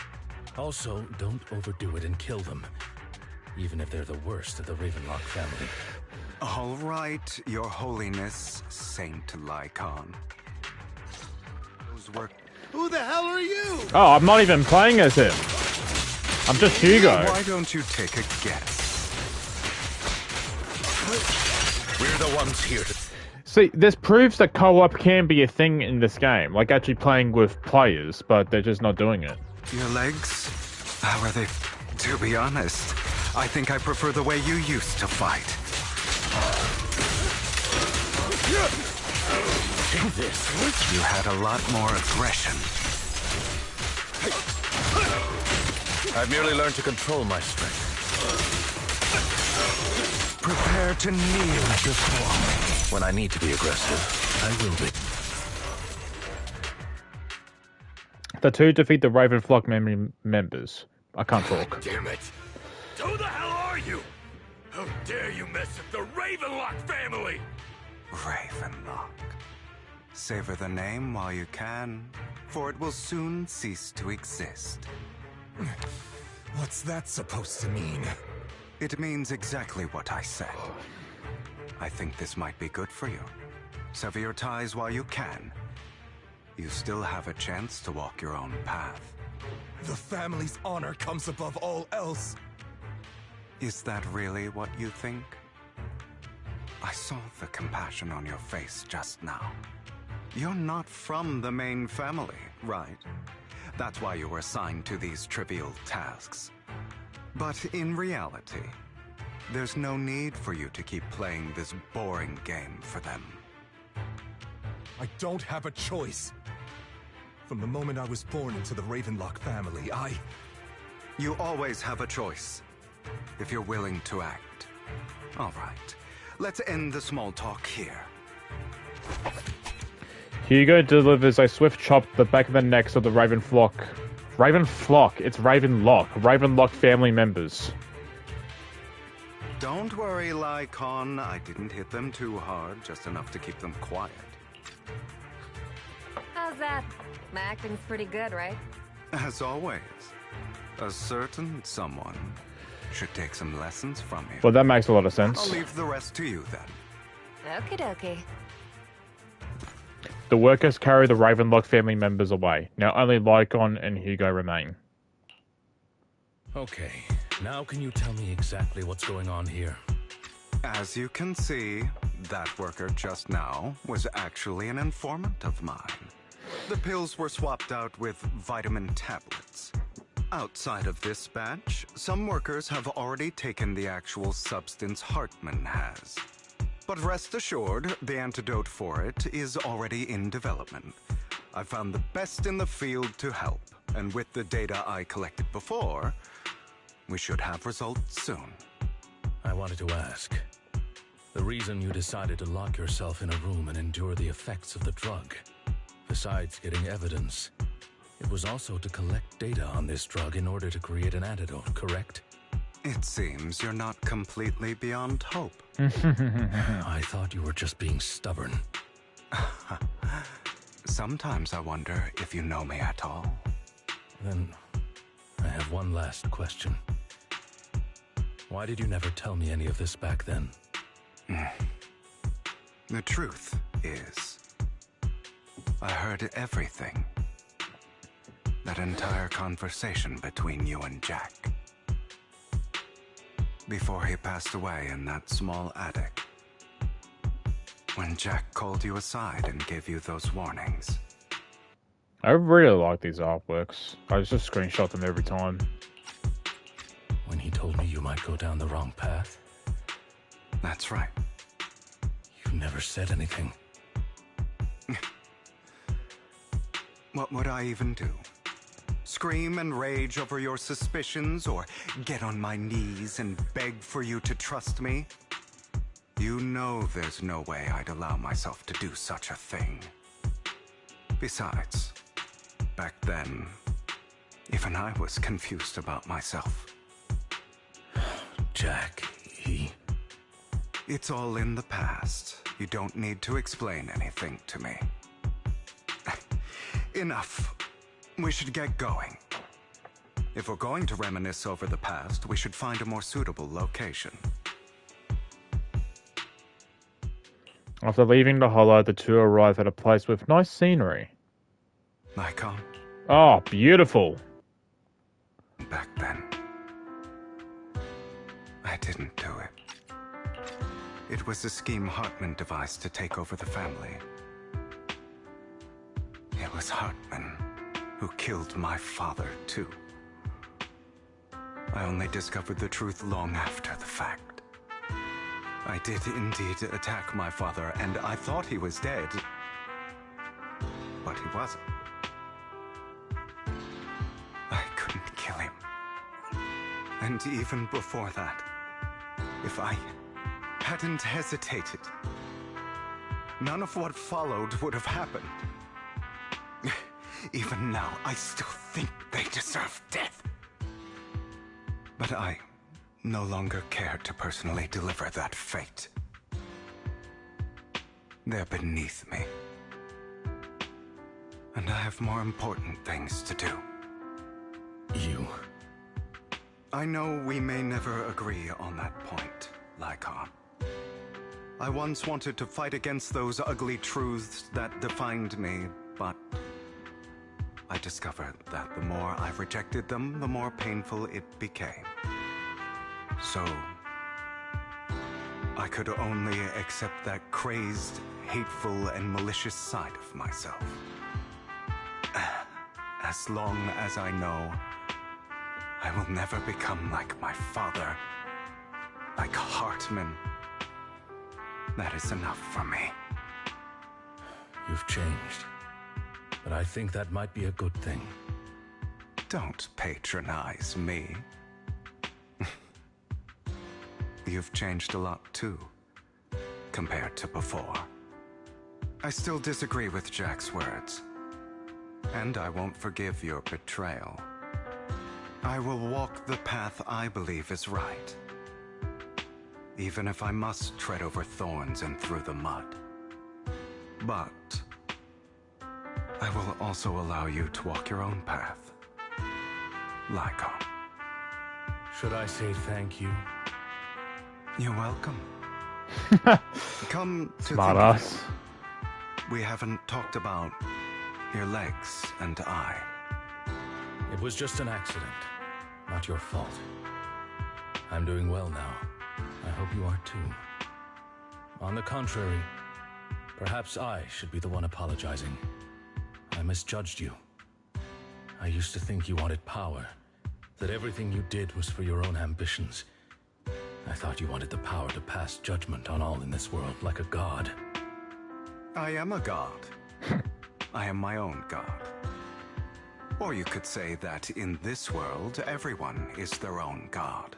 Also, don't overdo it and kill them. Even if they're the worst of the Ravenlock family. All right, Your Holiness, Saint Lycon. Those work. Who the hell are you? Oh, I'm not even playing as him. I'm just Hugo. Why don't you take a guess? We're the ones here to... See, this proves that co-op can be a thing in this game. Like actually playing with players, but they're just not doing it. Your legs? How are they? To be honest, I think I prefer the way you used to fight. Take this. You had a lot more aggression. I've merely learned to control my strength. Prepare to kneel before me. When I need to be aggressive, I will be. The two defeat the Ravenlock members. I can't talk. Damn it! Who the hell are you? How dare you mess with the Ravenlock family? Ravenlock. Savor the name while you can, for it will soon cease to exist. What's that supposed to mean? It means exactly what I said. I think this might be good for you. Sever your ties while you can. You still have a chance to walk your own path. The family's honor comes above all else. Is that really what you think? I saw the compassion on your face just now. You're not from the main family, right? That's why you were assigned to these trivial tasks. But in reality, there's no need for you to keep playing this boring game for them. I don't have a choice. From the moment I was born into the Ravenlock family, You always have a choice, if you're willing to act. All right, let's end the small talk here. Hugo delivers a swift chop to the back of the necks of the Ravenlock. It's Ravenlock family members. Don't worry, Lycon. I didn't hit them too hard, just enough to keep them quiet. How's that? My acting's pretty good, right? As always, a certain someone should take some lessons from you. Well, that makes a lot of I'll sense. leave the rest to you then. Okie dokie. The workers carry the Ravenlock family members away. Now only Lycon and Hugo remain. Okay, now can you tell me exactly what's going on here? As you can see, that worker just now was actually an informant of mine. The pills were swapped out with vitamin tablets. Outside of this batch, some workers have already taken the actual substance Hartman has. But rest assured, the antidote for it is already in development. I found the best in the field to help. And with the data I collected before, we should have results soon. I wanted to ask. The reason you decided to lock yourself in a room and endure the effects of the drug, besides getting evidence, it was also to collect data on this drug in order to create an antidote, correct? It seems you're not completely beyond hope. I thought you were just being stubborn. Sometimes I wonder if you know me at all. Then, I have one last question. Why did you never tell me any of this back then? The truth is, I heard everything. That entire conversation between you and Jack. Before he passed away in that small attic. When Jack called you aside and gave you those warnings. I really like these artworks. I just screenshot them every time. When he told me you might go down the wrong path? That's right. You never said anything. What would I even do? Scream and rage over your suspicions, or get on my knees and beg for you to trust me? You know there's no way I'd allow myself to do such a thing. Besides, back then, even I was confused about myself. Jack, It's all in the past. You don't need to explain anything to me. Enough. We should get going. If we're going to reminisce over the past, we should find a more suitable location. After leaving the hollow, the two arrive at a place with nice scenery. Nikon? Oh, beautiful. Back then, I didn't do it. It was a scheme Hartman devised to take over the family. It was Hartman who killed my father, too. I only discovered the truth long after the fact. I did indeed attack my father, and I thought he was dead. But he wasn't. I couldn't kill him. And even before that, if I hadn't hesitated, none of what followed would have happened. Even now, I still think they deserve death. But I no longer care to personally deliver that fate. They're beneath me. And I have more important things to do. You? I know we may never agree on that point, Lycon. I once wanted to fight against those ugly truths that defined me, but I discovered that the more I rejected them, the more painful it became. So, I could only accept that crazed, hateful, and malicious side of myself. As long as I know I will never become like my father, like Hartman, that is enough for me. You've changed. But I think that might be a good thing. Don't patronize me. You've changed a lot too, compared to before. I still disagree with Jack's words. And I won't forgive your betrayal. I will walk the path I believe is right. Even if I must tread over thorns and through the mud. But I will also allow you to walk your own path. Lycon. Should I say thank you? You're welcome. Come to Smart think of ass. it, we haven't talked about your legs and eye. It was just an accident, not your fault. I'm doing well now. I hope you are too. On the contrary, perhaps I should be the one apologizing. I misjudged you. I used to think you wanted power, that everything you did was for your own ambitions. I thought you wanted the power to pass judgment on all in this world like a god. I am a god. I am my own god. Or you could say that in this world, everyone is their own god.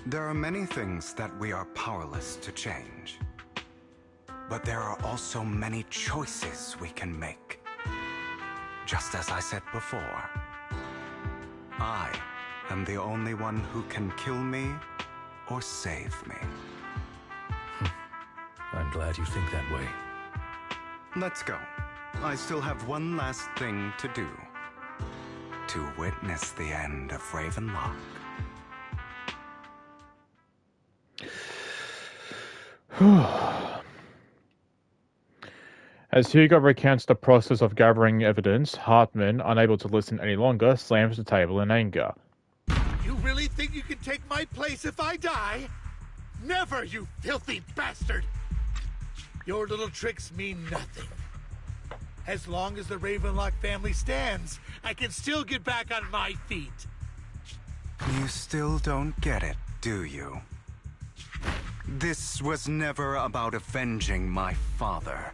There are many things that we are powerless to change. But there are also many choices we can make. Just as I said before, I am the only one who can kill me or save me. I'm glad you think that way. Let's go. I still have one last thing to do. To witness the end of Ravenlock. As Hugo recounts the process of gathering evidence, Hartman, unable to listen any longer, slams the table in anger. You really think you can take my place if I die? Never, you filthy bastard! Your little tricks mean nothing. As long as the Ravenlock family stands, I can still get back on my feet. You still don't get it, do you? This was never about avenging my father.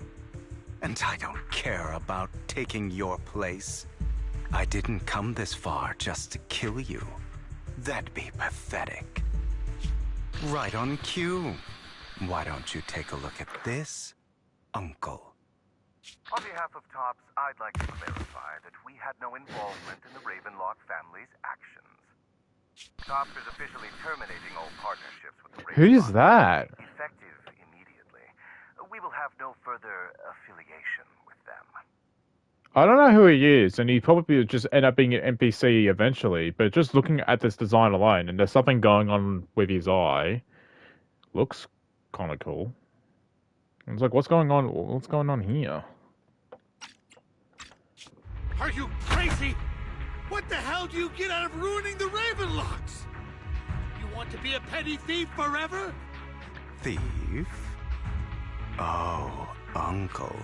And I don't care about taking your place. I didn't come this far just to kill you. That'd be pathetic. Right on cue. Why don't you take a look at this, Uncle? On behalf of TOPS, I'd like to clarify that we had no involvement in the Ravenlock family's actions. TOPS is officially terminating all partnerships with the Ravenlock. Who is that? Effective immediately. We will have no further affiliation with them. I don't know who he is, and he probably will just end up being an NPC eventually, but just looking at this design alone, and there's something going on with his eye, looks kind of cool. It's like, what's going on? What's going on here? Are you crazy? What the hell do you get out of ruining the Ravenlocks? You want to be a petty thief forever? Thief? Oh, Uncle.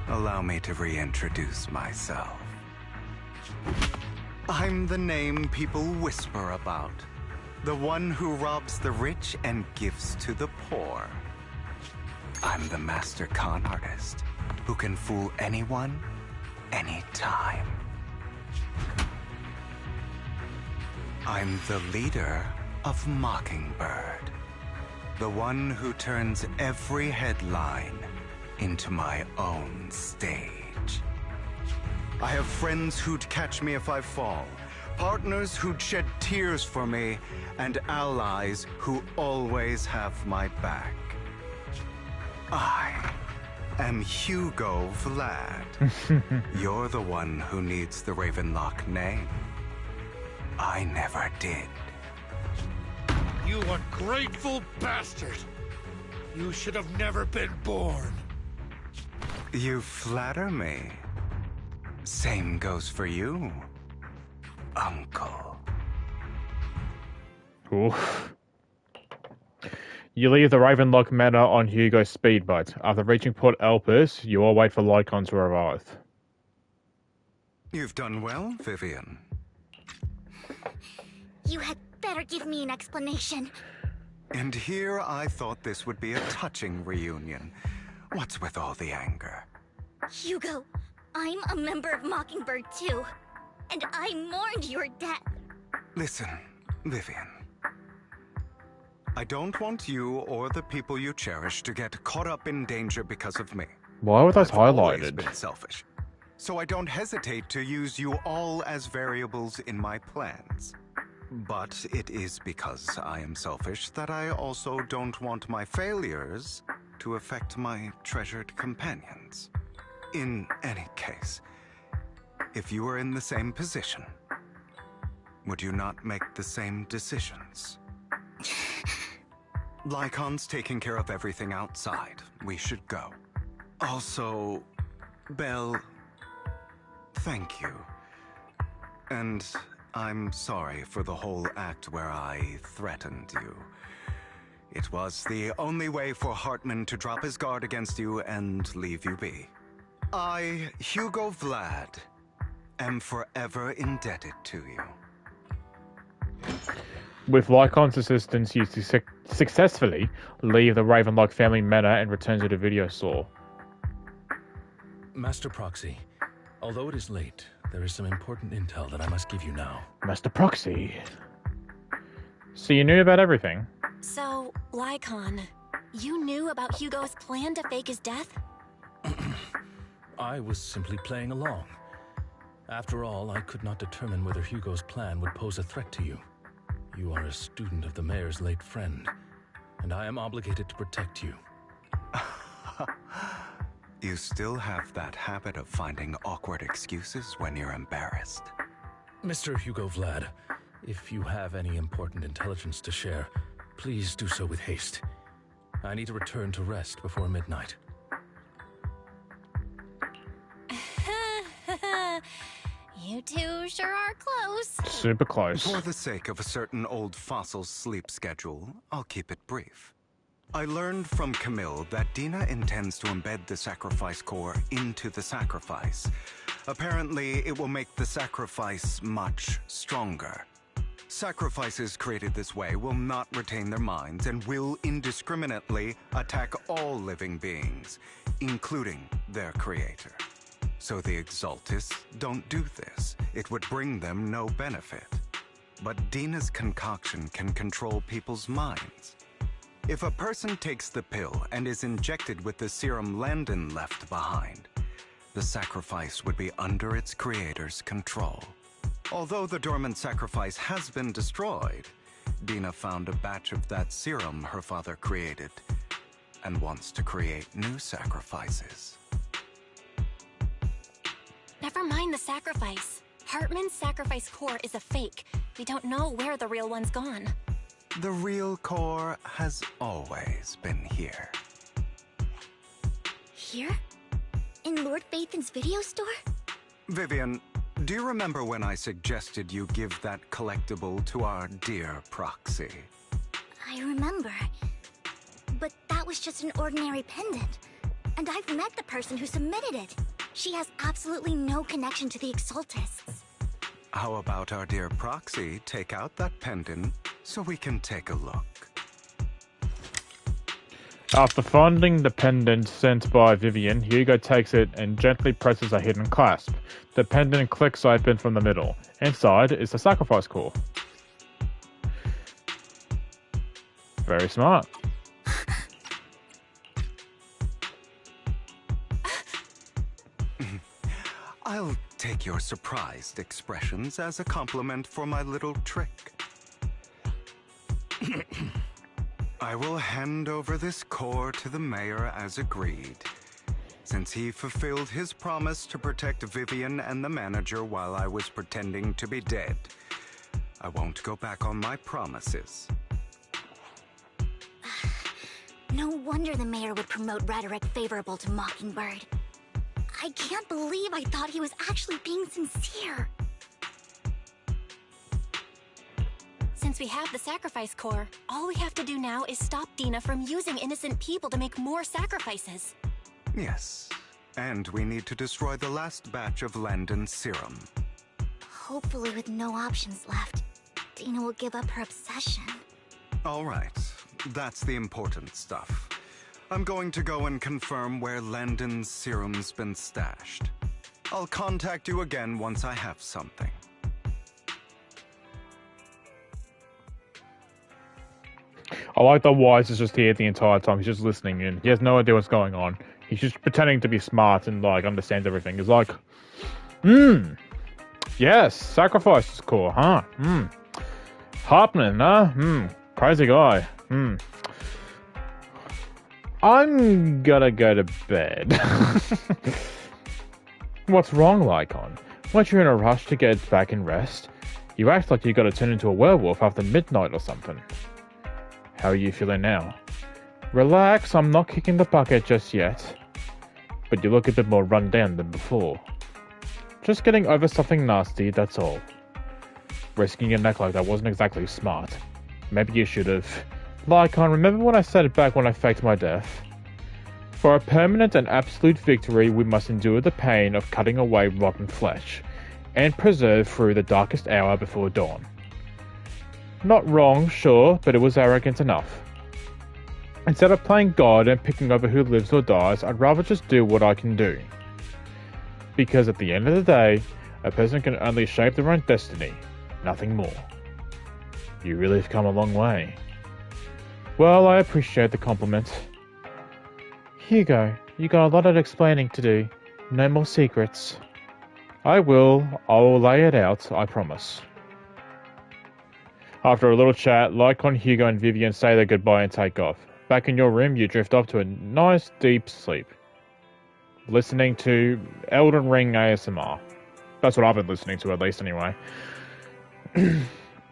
Allow me to reintroduce myself. I'm the name people whisper about. The one who robs the rich and gives to the poor. I'm the master con artist who can fool anyone, anytime. I'm the leader of Mockingbird. The one who turns every headline into my own stage. I have friends who'd catch me if I fall, partners who'd shed tears for me, and allies who always have my back. I am Hugo Vlad. You're the one who needs the Ravenlock name. I never did. You ungrateful bastard! You should have never been born. You flatter me. Same goes for you, Uncle. Oof. You leave the Ravenlock Manor on Hugo's speedboat. After reaching Port Elpis, you all wait for Lycon to arrive. You've done well, Vivian. You had better give me an explanation. And here I thought this would be a touching reunion. What's with all the anger? Hugo, I'm a member of Mockingbird too. And I mourned your death. Listen, Vivian. I don't want you or the people you cherish to get caught up in danger because of me. Why were those I've always highlighted? been selfish, so I don't hesitate to use you all as variables in my plans. But it is because I am selfish that I also don't want my failures to affect my treasured companions. In any case, if you were in the same position, would you not make the same decisions? Lycon's taking care of everything outside. We should go. Also, Belle, thank you. And I'm sorry for the whole act where I threatened you. It was the only way for Hartman to drop his guard against you and leave you be. I, Hugo Vlad, am forever indebted to you. With Lycon's assistance, you successfully leave the Ravenlock family manor and return to the video store. Master Proxy, although it is late, there is some important intel that I must give you now. Master Proxy. So you knew about everything? So, Lycon, you knew about Hugo's plan to fake his death? I was simply playing along. After all, I could not determine whether Hugo's plan would pose a threat to you. You are a student of the mayor's late friend, and I am obligated to protect you. You still have that habit of finding awkward excuses when you're embarrassed. Mr. Hugo Vlad, if you have any important intelligence to share, please do so with haste. I need to return to rest before midnight. You two sure are close. Super close. For the sake of a certain old fossil's sleep schedule, I'll keep it brief. I learned from Camille that Dina intends to embed the sacrifice core into the sacrifice. Apparently, it will make the sacrifice much stronger. Sacrifices created this way will not retain their minds and will indiscriminately attack all living beings, including their creator. So the Exaltists don't do this. It would bring them no benefit. But Dina's concoction can control people's minds. If a person takes the pill and is injected with the serum Landon left behind, the sacrifice would be under its creator's control. Although the dormant sacrifice has been destroyed, Dina found a batch of that serum her father created and wants to create new sacrifices. Never mind the sacrifice. Hartman's sacrifice core is a fake. We don't know where the real one's gone. The real core has always been here. Here? In Lord Phaethon's video store? Vivian, do you remember when I suggested you give that collectible to our dear Proxy? I remember. But that was just an ordinary pendant. And I've met the person who submitted it. She has absolutely no connection to the Exaltists. How about our dear Proxy take out that pendant so we can take a look? After finding the pendant sent by Vivian, Hugo takes it and gently presses a hidden clasp. The pendant clicks open from the middle. Inside is the sacrifice core. Very smart. I'll take your surprised expressions as a compliment for my little trick. I will hand over this core to the mayor as agreed. Since he fulfilled his promise to protect Vivian and the manager while I was pretending to be dead, I won't go back on my promises. No wonder the mayor would promote rhetoric favorable to Mockingbird. I can't believe I thought he was actually being sincere. Since we have the sacrifice core, all we have to do now is stop Dina from using innocent people to make more sacrifices. Yes, and we need to destroy the last batch of Landon's serum. Hopefully with no options left, Dina will give up her obsession. All right, that's the important stuff. I'm going to go and confirm where Landon's serum's been stashed. I'll contact you again once I have something. I like that Wise is just here the entire time. He's just listening in. He has no idea what's going on. He's just pretending to be smart and, like, understands everything. He's like, yes, sacrifice core, huh? Hartman, huh? Crazy guy. I'm gonna go to bed. What's wrong, Lycon? Weren't you in a rush to get back and rest? You act like you gotta turn into a werewolf after midnight or something. How are you feeling now? Relax, I'm not kicking the bucket just yet. But you look a bit more run down than before. Just getting over something nasty, that's all. Risking your neck like that wasn't exactly smart. Maybe you should've. Lycon, remember when I said it back when I faked my death? For a permanent and absolute victory, we must endure the pain of cutting away rotten flesh, and preserve through the darkest hour before dawn. Not wrong, sure, but it was arrogant enough. Instead of playing God and picking over who lives or dies, I'd rather just do what I can do. Because at the end of the day, A person can only shape their own destiny, nothing more. You really have come a long way. Well, I appreciate the compliment. Hugo, you got a lot of explaining to do. No more secrets. I will lay it out, I promise. After a little chat, Lycon, Hugo and Vivian say their goodbye and take off. Back in your room, you drift off to a nice deep sleep. Listening to Elden Ring ASMR. That's what I've been listening to, at least anyway.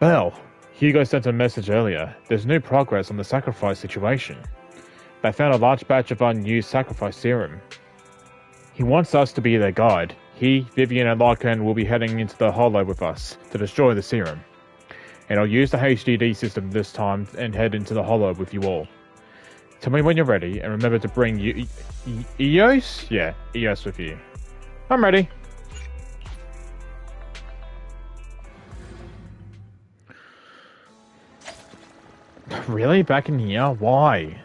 Belle, Hugo sent a message earlier. There's new progress on the sacrifice situation. They found a large batch of unused sacrifice serum. He wants us to be their guide. He, Vivian and Lycan will be heading into the Hollow with us to destroy the serum. And I'll use the HDD system this time and head into the Hollow with you all. Tell me when you're ready, and remember to bring Eos? Yeah, Eos with you. I'm ready. Really? Back in here? Why?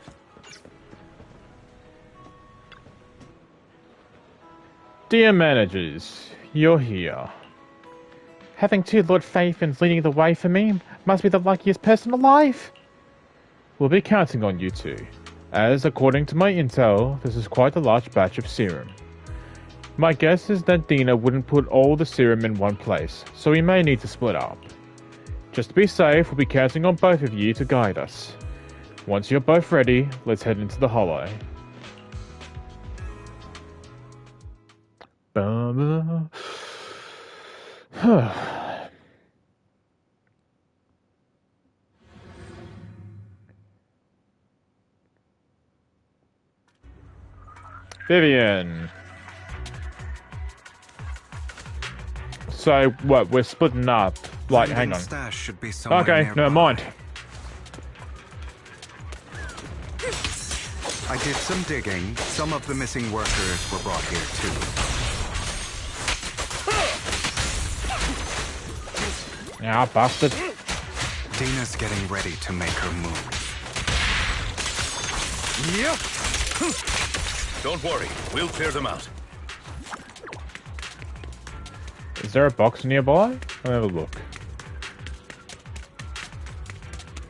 Dear managers, you're here. Having two Lord Faithans leading the way for me must be the luckiest person alive. We'll be counting on you two, as according to my intel, this is quite a large batch of serum. My guess is that Dina wouldn't put all the serum in one place, so we may need to split up. Just to be safe, we'll be counting on both of you to guide us. Once you're both ready, let's head into the Hollow. Vivian. So what? We're splitting up. Like, hang on. Should be okay, nearby. never mind. I did some digging. Some of the missing workers were brought here too. Yeah, bastard. Dina's getting ready to make her move. Yep. Don't worry, we'll clear them out. Is there a box nearby? I'll have a look.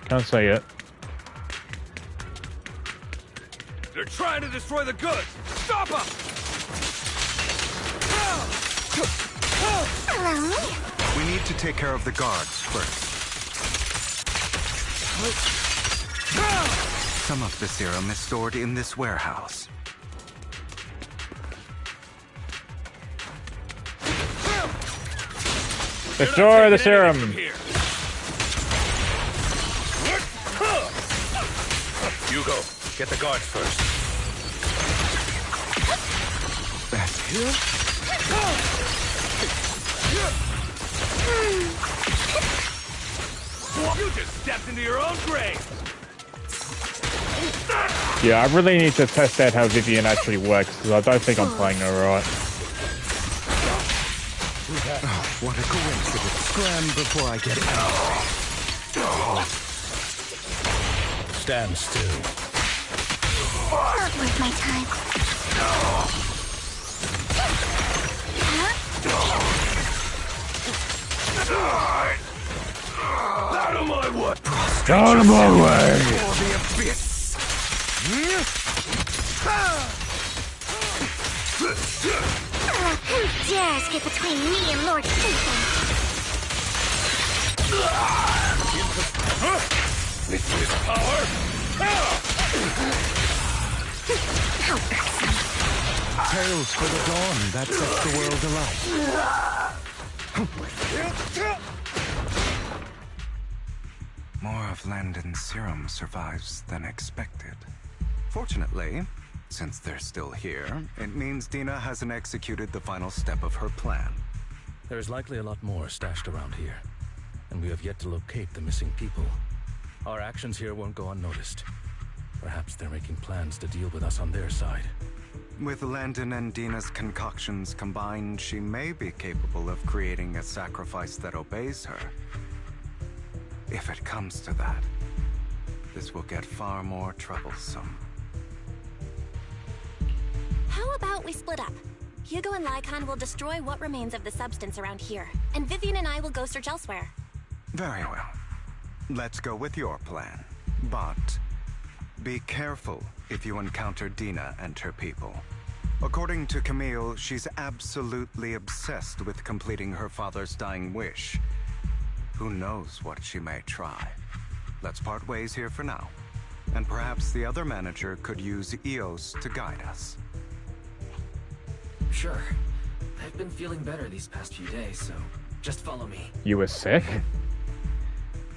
Can't see it. They're trying to destroy the goods! Stop them! We need to take care of the guards first. Some of the serum is stored in this warehouse. Destroy the serum! Hugo, get the guards first. That's here? You just stepped into your own grave! Yeah, I really need to test out how Vivian actually works, because I don't think I'm playing her right. Oh, what a coincidence. Scram before I get out. Stand still. Not worth my time. Out of my way! Out of my way! For the abyss! Who dares get between me and Lord Phaethon? This is power! How irksome. Tales for the dawn that sets the world alight. More of Landon's serum survives than expected. Fortunately, since they're still here, it means Dina hasn't executed the final step of her plan. There's likely a lot more stashed around here, and we have yet to locate the missing people. Our actions here won't go unnoticed. Perhaps they're making plans to deal with us on their side. With Landon and Dina's concoctions combined, she may be capable of creating a sacrifice that obeys her. If it comes to that, this will get far more troublesome. How about we split up? Hugo and Lycon will destroy what remains of the substance around here, and Vivian and I will go search elsewhere. Very well. Let's go with your plan. But be careful if you encounter Dina and her people. According to Camille, she's absolutely obsessed with completing her father's dying wish. Who knows what she may try. Let's part ways here for now. And perhaps the other manager could use EOS to guide us. Sure. I've been feeling better these past few days, so just follow me. You were sick?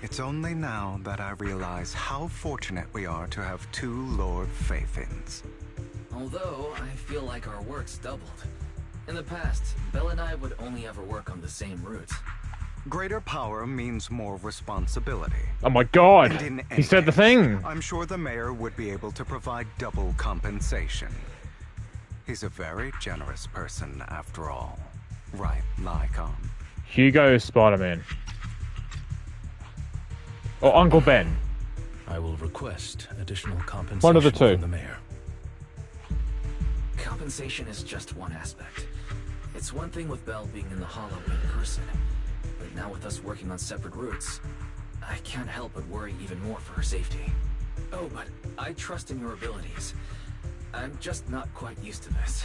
It's only now that I realize how fortunate we are to have two Lord Faithins. Although, I feel like our work's doubled. In the past, Belle and I would only ever work on the same route. Greater power means more responsibility. Oh my god! And in He said the thing! I'm sure the mayor would be able to provide double compensation. He's a very generous person, after all. Right, Lycon? Hugo is Spider-Man. Or Uncle Ben. I will request additional compensation One of the two. from the mayor. Compensation is just one aspect. It's one thing with Belle being in the Hollow in person, but now with us working on separate routes, I can't help but worry even more for her safety. Oh, but I trust in your abilities. I'm just not quite used to this.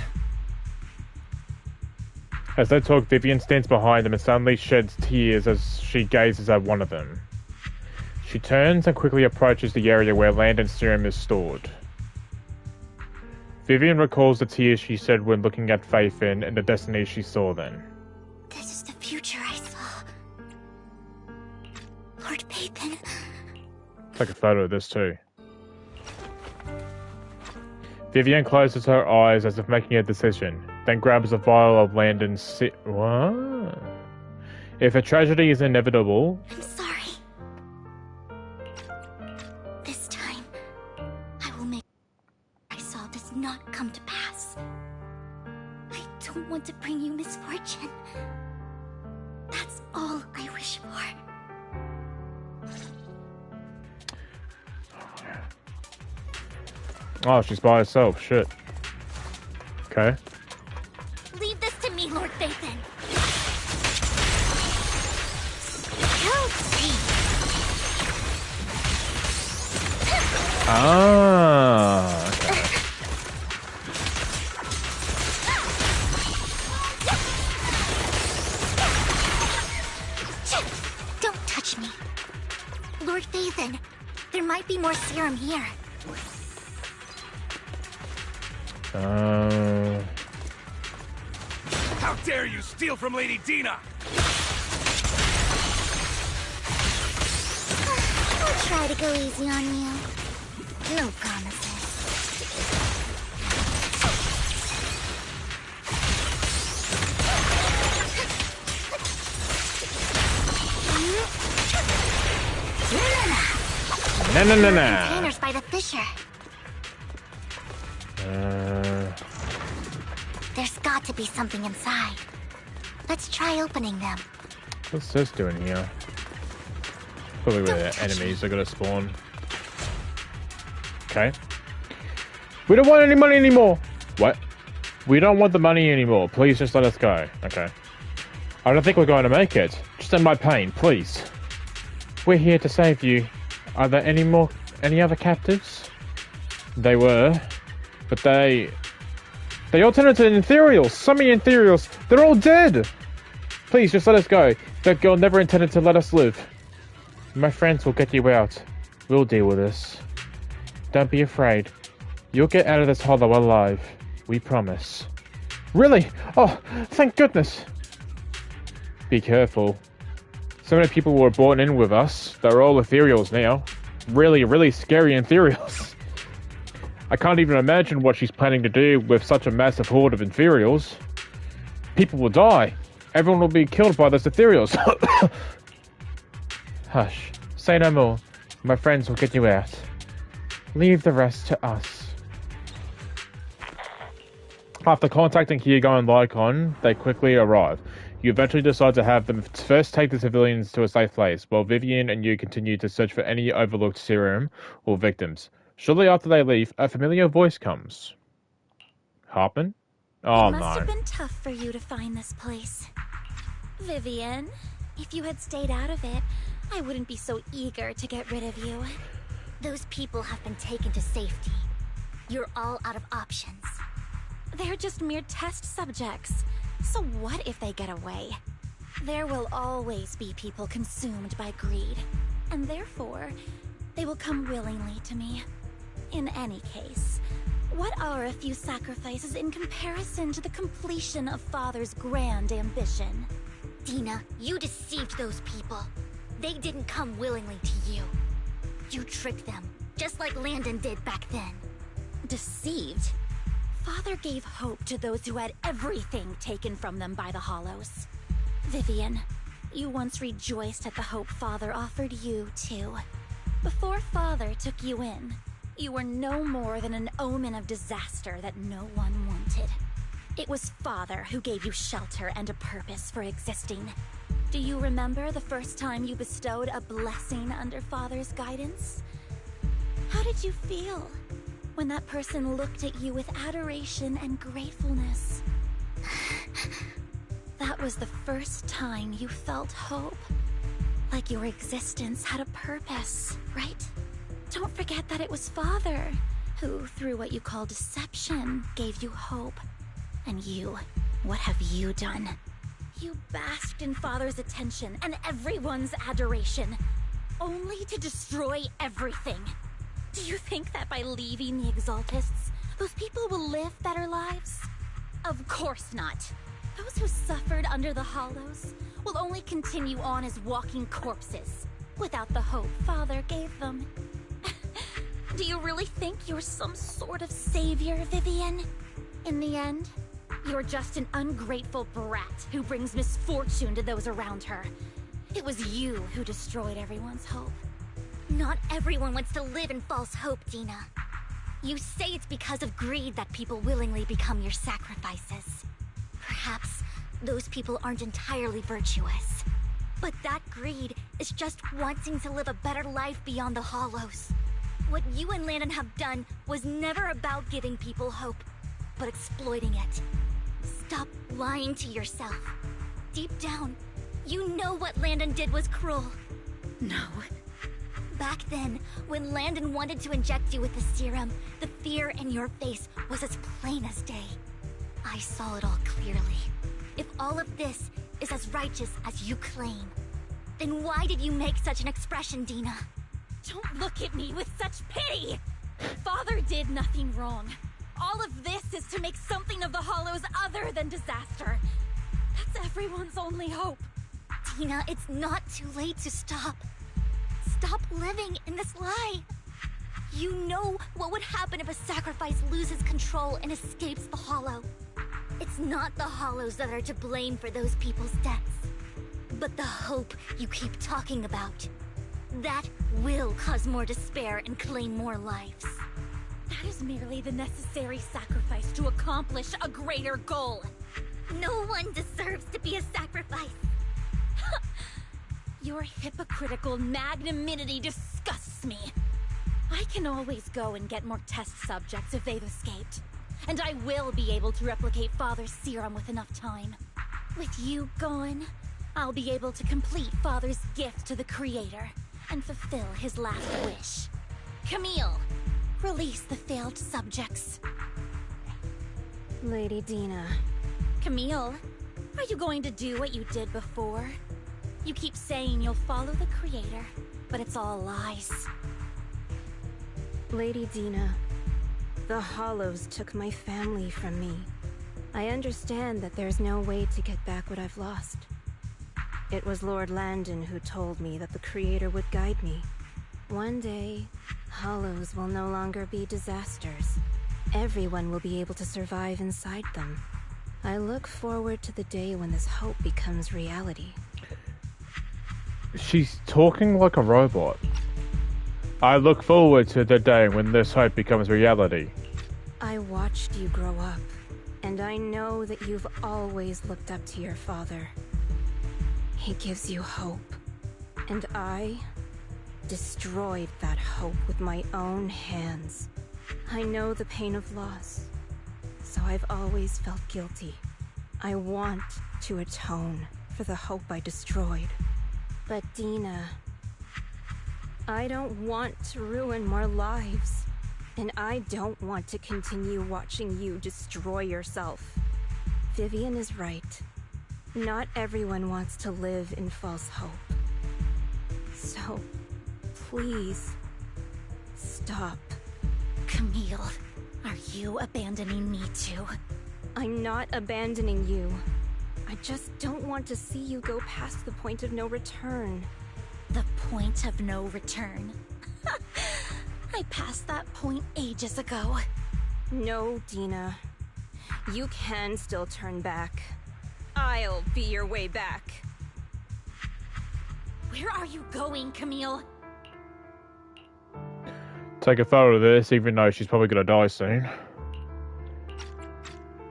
As they talk, Vivian stands behind them and suddenly sheds tears as she gazes at one of them. She turns and quickly approaches the area where Landon's serum is stored. Vivian recalls the tears she shed when looking at Faithin and the destiny she saw then. This is the future I saw. Lord Faithin. Take a photo of this too. Vivian closes her eyes as if making a decision, then grabs a vial of Landon's what? If a tragedy is inevitable... I'm sorry. This time, I will make I saw this not come to pass. I don't want to bring you misfortune. That's all I wish for. Oh, she's by herself. Shit. Okay. Leave this to me, Lord Faithin. You'll see. Ah. Okay. Don't touch me. Lord Faithin, there might be more serum here. How dare you steal from Lady Dina! I'll try to go easy on you. No promises. No. Containers by the fissure. There's got to be something inside. Let's try opening them. What's this doing here? Probably where the enemies are gonna spawn. Okay. We don't want any money anymore! What? We don't want the money anymore. Please just let us go. Okay. I don't think we're going to make it. Just end my pain, please. We're here to save you. Are there any other captives? They were. But they all turned into ethereals. Some ethereals. They're all dead. Please, just let us go. That girl never intended to let us live. My friends will get you out. We'll deal with this. Don't be afraid. You'll get out of this hollow alive. We promise. Really? Oh, thank goodness. Be careful. So many people were brought in with us. They're all ethereals now. Really scary ethereals. I can't even imagine what she's planning to do with such a massive horde of ethereals. People will die. Everyone will be killed by those ethereals. Hush. Say no more. My friends will get you out. Leave the rest to us. After contacting Hugo and Lycon, they quickly arrive. You eventually decide to have them first take the civilians to a safe place, while Vivian and you continue to search for any overlooked serum or victims. Shortly after they leave, a familiar voice comes. Hartman? Oh, it must no. have been tough for you to find this place. Vivian, if you had stayed out of it, I wouldn't be so eager to get rid of you. Those people have been taken to safety. You're all out of options. They're just mere test subjects. So what if they get away? There will always be people consumed by greed. And therefore, they will come willingly to me. In any case, what are a few sacrifices in comparison to the completion of Father's grand ambition? Dina, you deceived those people. They didn't come willingly to you. You tricked them, just like Landon did back then. Deceived? Father gave hope to those who had everything taken from them by the Hollows. Vivian, you once rejoiced at the hope Father offered you, too. Before Father took you in, you were no more than an omen of disaster that no one wanted. It was Father who gave you shelter and a purpose for existing. Do you remember the first time you bestowed a blessing under Father's guidance? How did you feel when that person looked at you with adoration and gratefulness? That was the first time you felt hope. Like your existence had a purpose, right? Don't forget that it was Father who, through what you call deception, gave you hope. And you, what have you done? You basked in Father's attention and everyone's adoration, only to destroy everything. Do you think that by leaving the Exaltists, those people will live better lives? Of course not. Those who suffered under the Hollows will only continue on as walking corpses, without the hope Father gave them. Do you really think you're some sort of savior, Vivian? In the end, you're just an ungrateful brat who brings misfortune to those around her. It was you who destroyed everyone's hope. Not everyone wants to live in false hope, Dina. You say it's because of greed that people willingly become your sacrifices. Perhaps those people aren't entirely virtuous. But that greed is just wanting to live a better life beyond the Hollows. What you and Landon have done was never about giving people hope, but exploiting it. Stop lying to yourself. Deep down, you know what Landon did was cruel. No. Back then, when Landon wanted to inject you with the serum, the fear in your face was as plain as day. I saw it all clearly. If all of this is as righteous as you claim, then why did you make such an expression, Dina? Don't look at me with such pity! Father did nothing wrong. All of this is to make something of the Hollows other than disaster. That's everyone's only hope. Dina, it's not too late to stop. Stop living in this lie. You know what would happen if a sacrifice loses control and escapes the Hollow. It's not the Hollows that are to blame for those people's deaths, but the hope you keep talking about. That will cause more despair and claim more lives. That is merely the necessary sacrifice to accomplish a greater goal. No one deserves to be a sacrifice. Your hypocritical magnanimity disgusts me. I can always go and get more test subjects if they've escaped. And I will be able to replicate Father's serum with enough time. With you gone, I'll be able to complete Father's gift to the Creator and fulfill his last wish. Camille, release the failed subjects. Lady Dina. Camille, are you going to do what you did before? You keep saying you'll follow the Creator, but it's all lies. Lady Dina, the Hollows took my family from me. I understand that there's no way to get back what I've lost. It was Lord Landon who told me that the Creator would guide me. One day, Hollows will no longer be disasters. Everyone will be able to survive inside them. I look forward to the day when this hope becomes reality. She's talking like a robot. I look forward to the day when this hope becomes reality. I watched you grow up, and I know that you've always looked up to your father. He gives you hope, and I destroyed that hope with my own hands. I know the pain of loss. So I've always felt guilty. I want to atone for the hope I destroyed. But Dina, I don't want to ruin more lives. And I don't want to continue watching you destroy yourself. Vivian is right. Not everyone wants to live in false hope. So, please, stop. Camille, are you abandoning me too? I'm not abandoning you. I just don't want to see you go past the point of no return. The point of no return? I passed that point ages ago. No, Dina. You can still turn back. I'll be your way back. Where are you going, Camille? Take a photo of this, even though she's probably gonna die soon.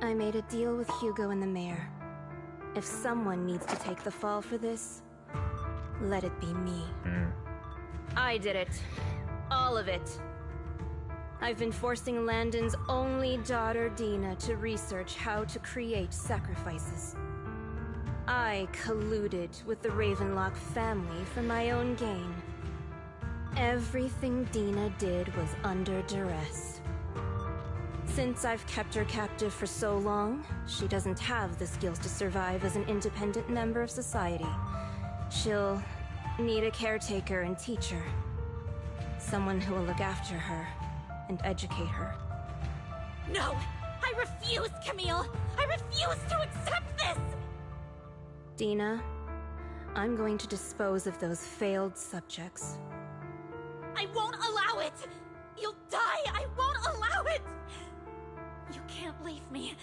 I made a deal with Hugo and the mayor. If someone needs to take the fall for this, let it be me. I did it. All of it. I've been forcing Landon's only daughter, Dina, to research how to create sacrifices. I colluded with the Ravenlock family for my own gain. Everything Dina did was under duress. Since I've kept her captive for so long, she doesn't have the skills to survive as an independent member of society. She'll need a caretaker and teacher. Someone who will look after her and educate her. No! I refuse, Camille! I refuse to accept this! Dina, I'm going to dispose of those failed subjects. I won't allow it! You'll die! I won't allow it! You can't leave me.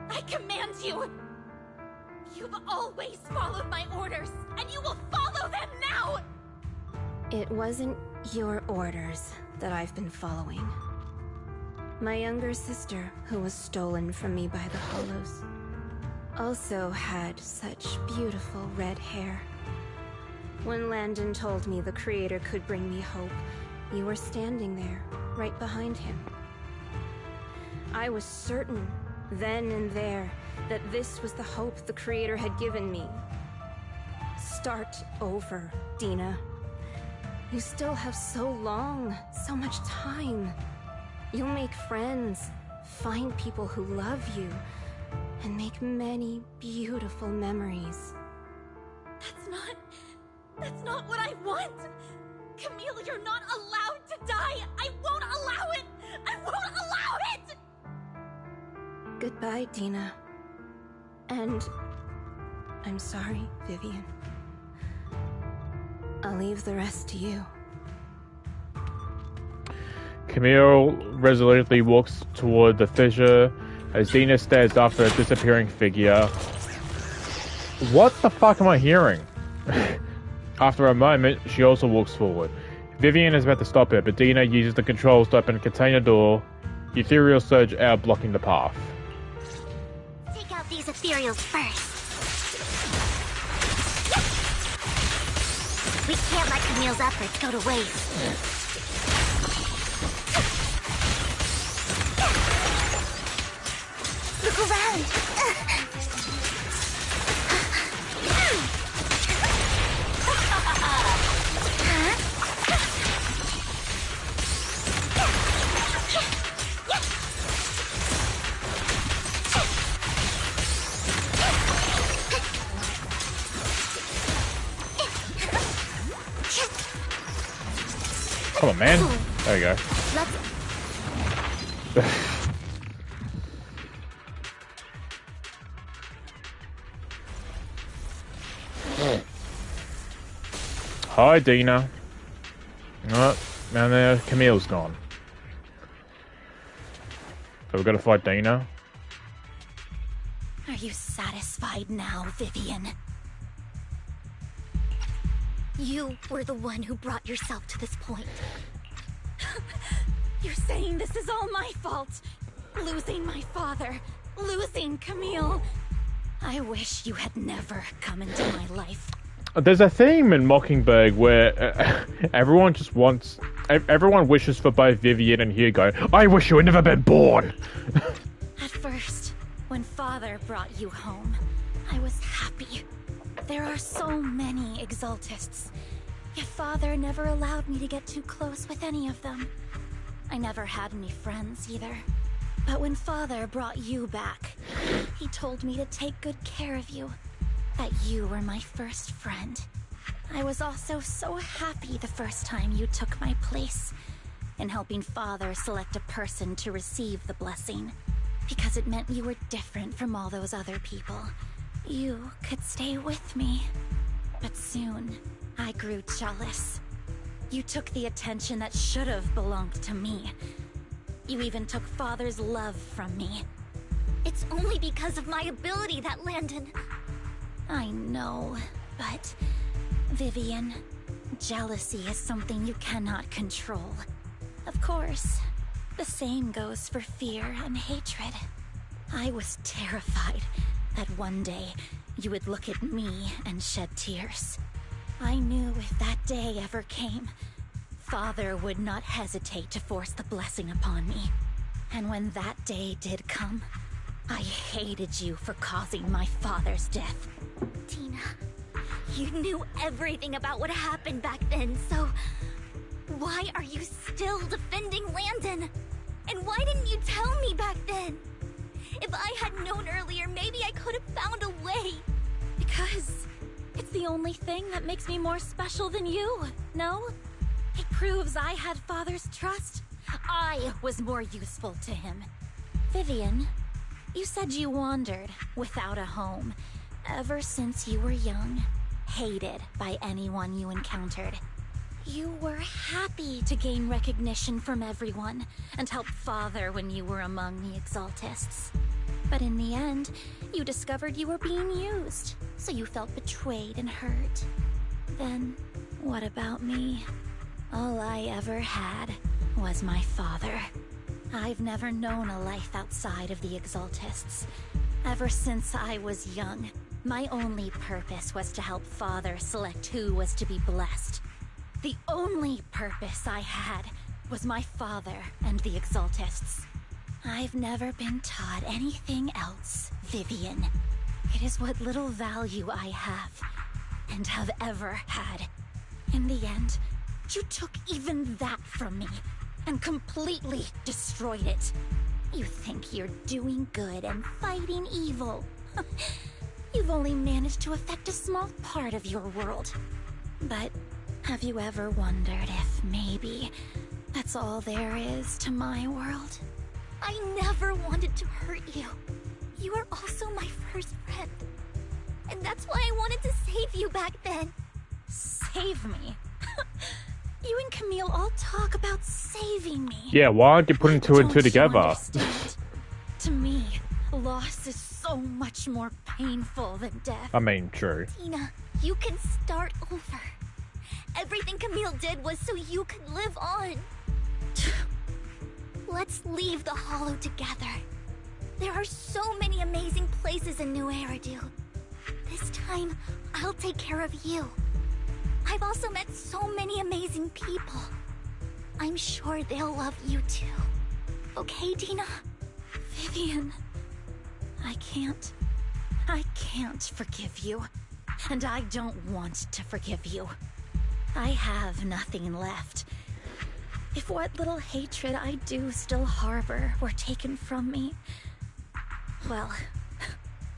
I command you! You've always followed my orders, and you will follow them now! It wasn't your orders that I've been following. My younger sister, who was stolen from me by the Hollows, also had such beautiful red hair. When Landon told me the Creator could bring me hope, you were standing there, right behind him. I was certain, then and there, that this was the hope the Creator had given me. Start over, Dina. You still have so long, so much time. You'll make friends, find people who love you, and make many beautiful memories. That's not what I want! Camille, you're not allowed to die! I won't allow it! I won't allow it! Goodbye, Dina. And I'm sorry, Vivian. I'll leave the rest to you. Camille resolutely walks toward the fissure as Dina stares after a disappearing figure. What the fuck am I hearing? After a moment, she also walks forward. Vivian is about to stop her, but Dina uses the controls to open a container door. The ethereal surge out, blocking the path. Take out these ethereals first. We can't let Camille's efforts go to waste. Look around! Come on, man. There you go. Hi, Dina. Oh, and there, Camille's gone. So we've got to fight Dina. Are you satisfied now, Vivian? You were the one who brought yourself to this point. You're saying this is all my fault? Losing my father, losing Camille. I wish you had never come into my life. There's a theme in Mockingbird where everyone just wants... Everyone wishes for both Vivian and Hugo. I wish you had never been born! At first, When Father brought you home, I was happy. There are so many Exaltists, yet Father never allowed me to get too close with any of them. I never had any friends either. But when Father brought you back, he told me to take good care of you, that you were my first friend. I was also so happy the first time you took my place in helping Father select a person to receive the blessing, because it meant you were different from all those other people. You could stay with me. But soon, I grew jealous. You took the attention that should have belonged to me. You even took Father's love from me. It's only because of my ability that Landon... I know, but... Vivian, jealousy is something you cannot control. Of course, the same goes for fear and hatred. I was terrified that one day you would look at me and shed tears. I knew if that day ever came, Father would not hesitate to force the blessing upon me. And when that day did come, I hated you for causing my father's death. Tina, you knew everything about what happened back then, so... why are you still defending Landon? And why didn't you tell me back then? If I had known earlier, maybe I could have found a way. Because it's the only thing that makes me more special than you, no? It proves I had Father's trust. I was more useful to him. Vivian, you said you wandered without a home ever since you were young, hated by anyone you encountered. You were happy to gain recognition from everyone and help Father when you were among the Exaltists. But in the end, you discovered you were being used, so you felt betrayed and hurt. Then, what about me? All I ever had was my father. I've never known a life outside of the Exaltists. Ever since I was young, my only purpose was to help Father select who was to be blessed. The only purpose I had was my father and the Exaltists. I've never been taught anything else, Vivian. It is what little value I have, and have ever had. In the end, you took even that from me, and completely destroyed it. You think you're doing good and fighting evil. You've only managed to affect a small part of your world. But have you ever wondered if maybe that's all there is to my world? I never wanted to hurt you. You were also my first friend. And that's why I wanted to save you back then. Save me? You and Camille all talk about saving me. Yeah, why aren't you putting two and two together? To me, loss is so much more painful than death. I mean, true. Tina, you can start over. Everything Camille did was so you could live on. Let's leave the Hollow together. There are so many amazing places in New Eridu. This time, I'll take care of you. I've also met so many amazing people. I'm sure they'll love you too. Okay, Dina? Vivian, I can't forgive you. And I don't want to forgive you. I have nothing left. If what little hatred I do still harbor were taken from me, well,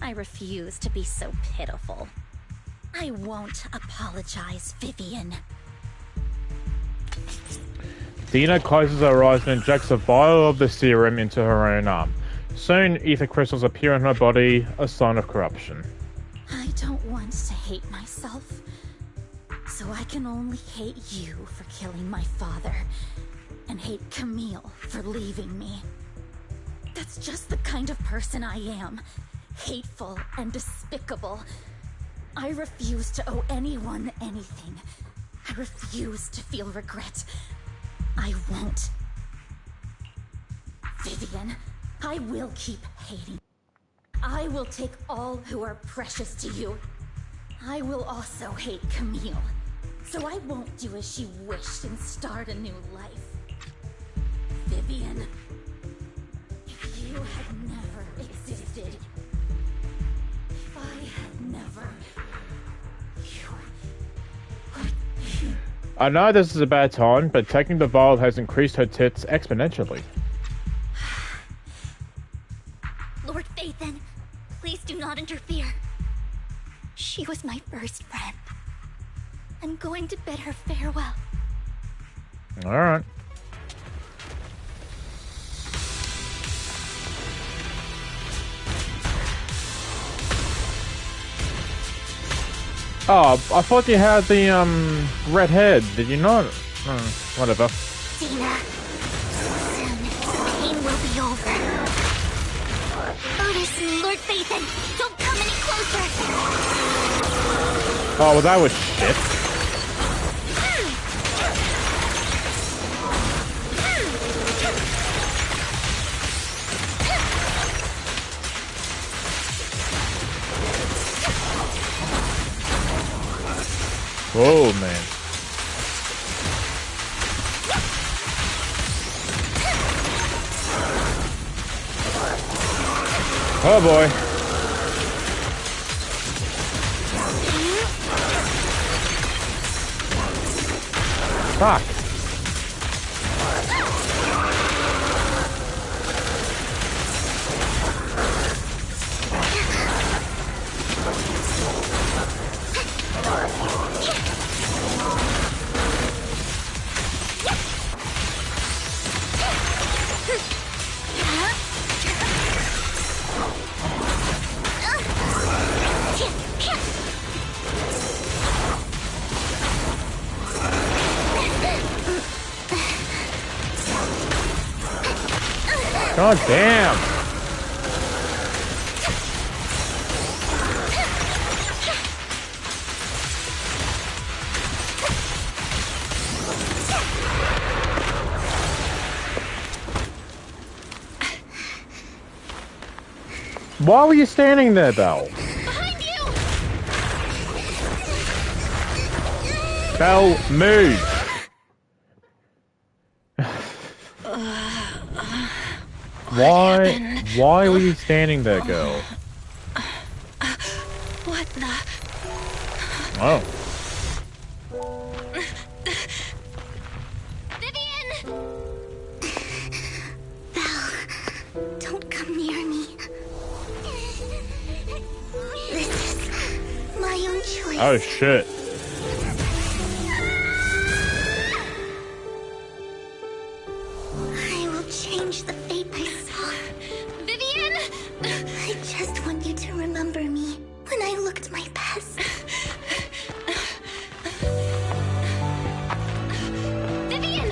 I refuse to be so pitiful. I won't apologize, Vivian. Dina closes her eyes and injects a vial of the serum into her own arm. Soon, ether crystals appear in her body, a sign of corruption. I don't want to hate myself, so I can only hate you for killing my father, and hate Camille for leaving me. That's just the kind of person I am. Hateful and despicable. I refuse to owe anyone anything. I refuse to feel regret. I won't. Vivian, I will keep hating. I will take all who are precious to you. I will also hate Camille, so I won't do as she wished and start a new life. Vivian, if you had never existed, I know this is a bad time, but taking the vial has increased her tits exponentially. Lord Phaethon, please do not interfere. She was my first friend. I'm going to bid her farewell. Alright. Oh, I thought you had the, red head. Did you not? Whatever. Dina, soon the pain will be over. Otis, Lord Phaethon, don't come any closer. Oh, well, that was shit. Whoa, man. Oh boy. Fuck. God damn. Why were you standing there, Belle? Behind you! Belle, move! Why were you standing there, girl? What the? Oh. Vivian! Belle, don't come near me. This is my own choice. Oh, shit. I will change the fate I saw. Vivian! I just want you to remember me when I looked my best. Vivian!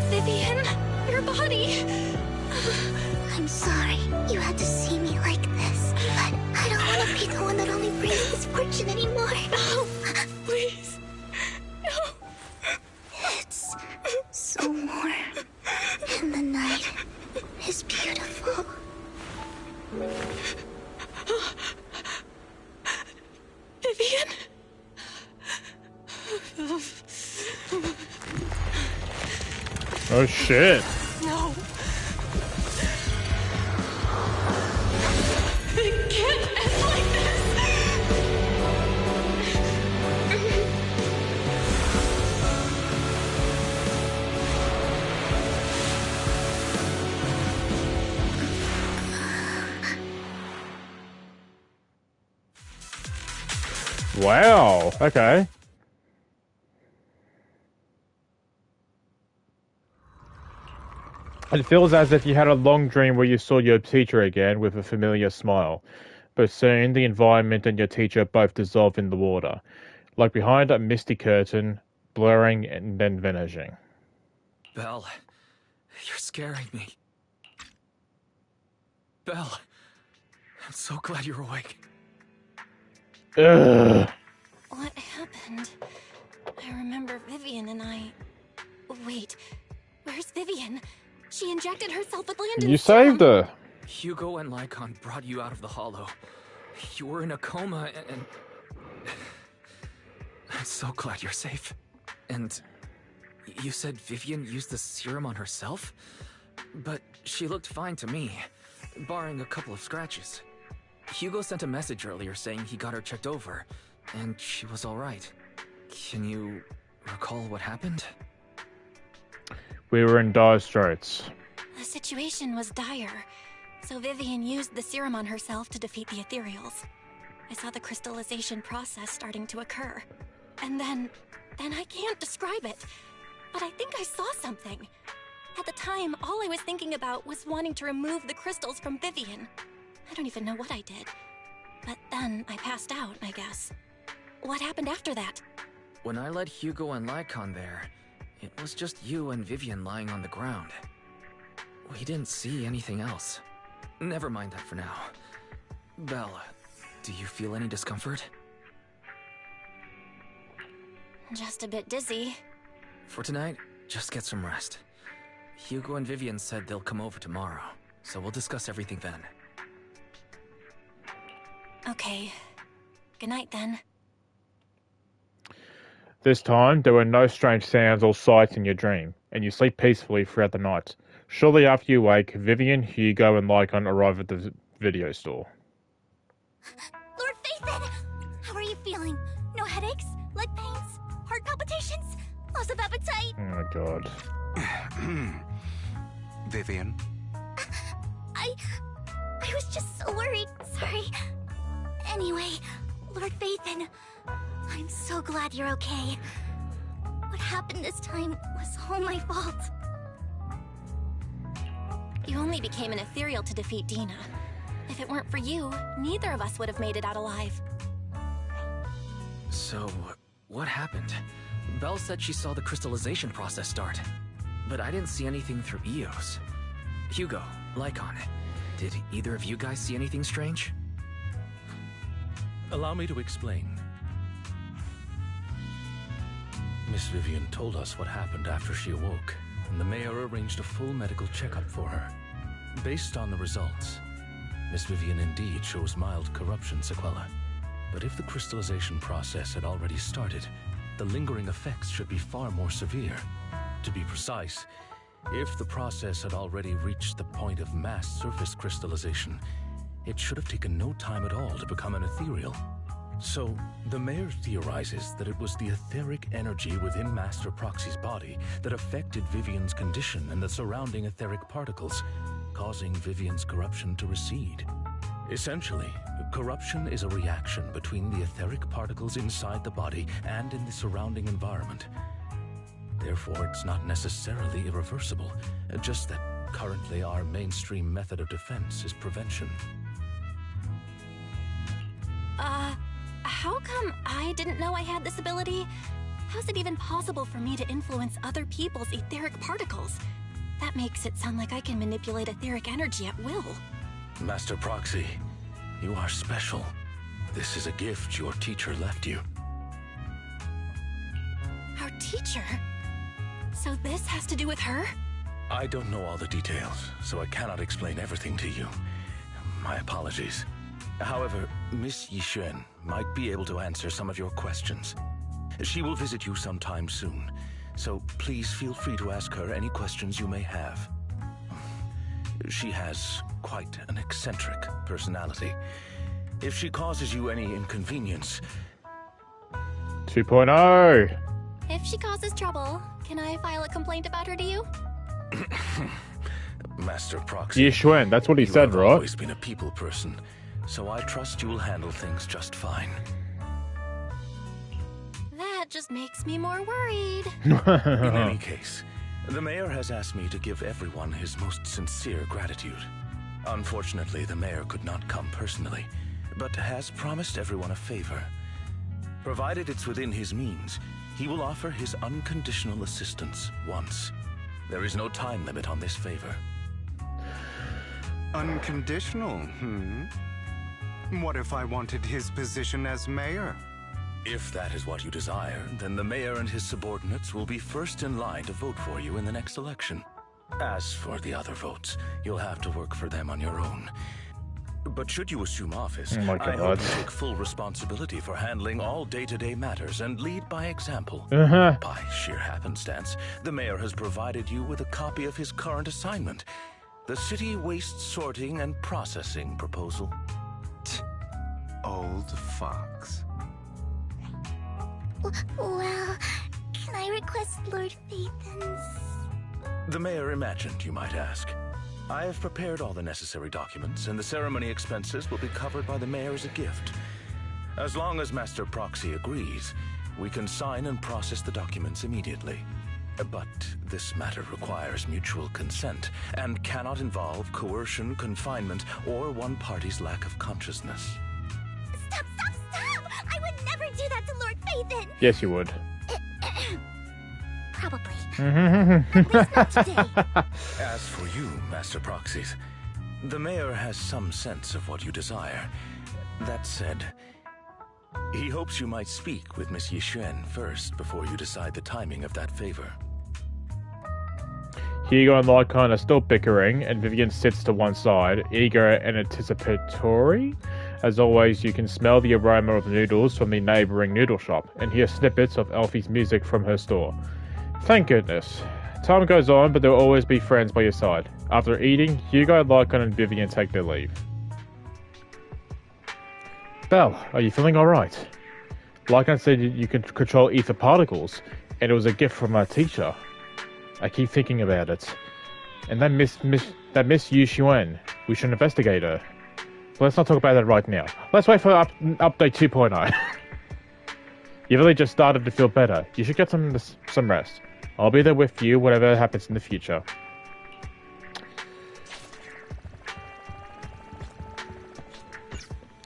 Vivian, your body. I'm sorry you had to see me like this, but I don't want to be the one that only brings misfortune anymore. No, please. No. It's so warm, and the night is beautiful. Vivian? Oh, shit. No. It can't end like this. Wow. Okay. It feels as if you had a long dream where you saw your teacher again with a familiar smile, but soon the environment and your teacher both dissolve in the water, like behind a misty curtain, blurring and then vanishing. Belle, you're scaring me. Belle, I'm so glad you're awake. Ugh. What happened? I remember Vivian and I... Wait, where's Vivian? She injected herself with Landon's You saved her. Hugo and Lycon brought you out of the hollow. You were in a coma and... I'm so glad you're safe. And you said Vivian used the serum on herself? But she looked fine to me, barring a couple of scratches. Hugo sent a message earlier saying he got her checked over, and she was alright. Can you recall what happened? We were in dire straits. The situation was dire, so Vivian used the serum on herself to defeat the ethereals. I saw the crystallization process starting to occur. And then I can't describe it, but I think I saw something. At the time, all I was thinking about was wanting to remove the crystals from Vivian. I don't even know what I did. But then I passed out, I guess. What happened after that? When I led Hugo and Lycon there, it was just you and Vivian lying on the ground. We didn't see anything else. Never mind that for now. Belle, do you feel any discomfort? Just a bit dizzy. For tonight, just get some rest. Hugo and Vivian said they'll come over tomorrow, so we'll discuss everything then. Okay. Good night then. This time, there were no strange sounds or sights in your dream, and you sleep peacefully throughout the night. Shortly after you wake, Vivian, Hugo, and Lycon arrive at the video store. Lord Phaethon! How are you feeling? No headaches? Leg pains? Heart palpitations? Loss of appetite? Oh my god. Vivian? I was just so worried. Sorry. Anyway, Lord Phaethon, I'm so glad you're okay. What happened this time was all my fault. You only became an ethereal to defeat Dina. If it weren't for you, neither of us would have made it out alive. So, what happened? Belle said she saw the crystallization process start, but I didn't see anything through Eos. Hugo, Lycon, did either of you guys see anything strange? Allow me to explain. Miss Vivian told us what happened after she awoke, and the mayor arranged a full medical checkup for her. Based on the results, Miss Vivian indeed shows mild corruption sequelae. But if the crystallization process had already started, the lingering effects should be far more severe. To be precise, if the process had already reached the point of mass surface crystallization, it should have taken no time at all to become an ethereal. So, the mayor theorizes that it was the etheric energy within Master Proxy's body that affected Vivian's condition and the surrounding etheric particles, causing Vivian's corruption to recede. Essentially, corruption is a reaction between the etheric particles inside the body and in the surrounding environment. Therefore, it's not necessarily irreversible, just that currently our mainstream method of defense is prevention. How come I didn't know I had this ability? How's it even possible for me to influence other people's etheric particles? That makes it sound like I can manipulate etheric energy at will. Master Proxy, you are special. This is a gift your teacher left you. Our teacher? So this has to do with her? I don't know all the details, so I cannot explain everything to you. My apologies. However, Miss Yixuan might be able to answer some of your questions. She will visit you sometime soon, so please feel free to ask her any questions you may have. She has quite an eccentric personality. If she causes you any inconvenience... 2.0! If she causes trouble, can I file a complaint about her to you? Master Proxy... Yixuan, that's what he said, right? You've always been a people person, so I trust you will handle things just fine. That just makes me more worried. In any case, the mayor has asked me to give everyone his most sincere gratitude. Unfortunately, the mayor could not come personally, but has promised everyone a favor. Provided it's within his means, he will offer his unconditional assistance once. There is no time limit on this favor. Unconditional, What if I wanted his position as mayor? If that is what you desire, then the mayor and his subordinates will be first in line to vote for you in the next election. As for the other votes, you'll have to work for them on your own. But should you assume office, oh my I God. hope you take full responsibility for handling all day-to-day matters and lead by example. By sheer happenstance, the mayor has provided you with a copy of his current assignment, the City Waste Sorting and Processing proposal. Old fox. Well, can I request Lord Phaethan's... The mayor imagined, you might ask. I have prepared all the necessary documents, and the ceremony expenses will be covered by the mayor as a gift. As long as Master Proxy agrees, we can sign and process the documents immediately. But this matter requires mutual consent, and cannot involve coercion, confinement, or one party's lack of consciousness. Stop! I would never do that to Lord Phaethan! Yes, you would. Probably. As for you, Master Proxies, the mayor has some sense of what you desire. That said, he hopes you might speak with Miss Yixuan first before you decide the timing of that favor. Hugo and Lycon are still bickering, and Vivian sits to one side, eager and anticipatory. As always, you can smell the aroma of noodles from the neighbouring noodle shop, and hear snippets of Elfie's music from her store. Thank goodness. Time goes on, but there will always be friends by your side. After eating, Hugo, Lycon and Vivian take their leave. Belle, are you feeling alright? Lycon said you can control ether particles, and it was a gift from our teacher. I keep thinking about it. And that Miss Yixuan, we should investigate her. But let's not talk about that right now. Let's wait for update 2.0. You really just started to feel better. You should get some rest. I'll be there with you, whatever happens in the future.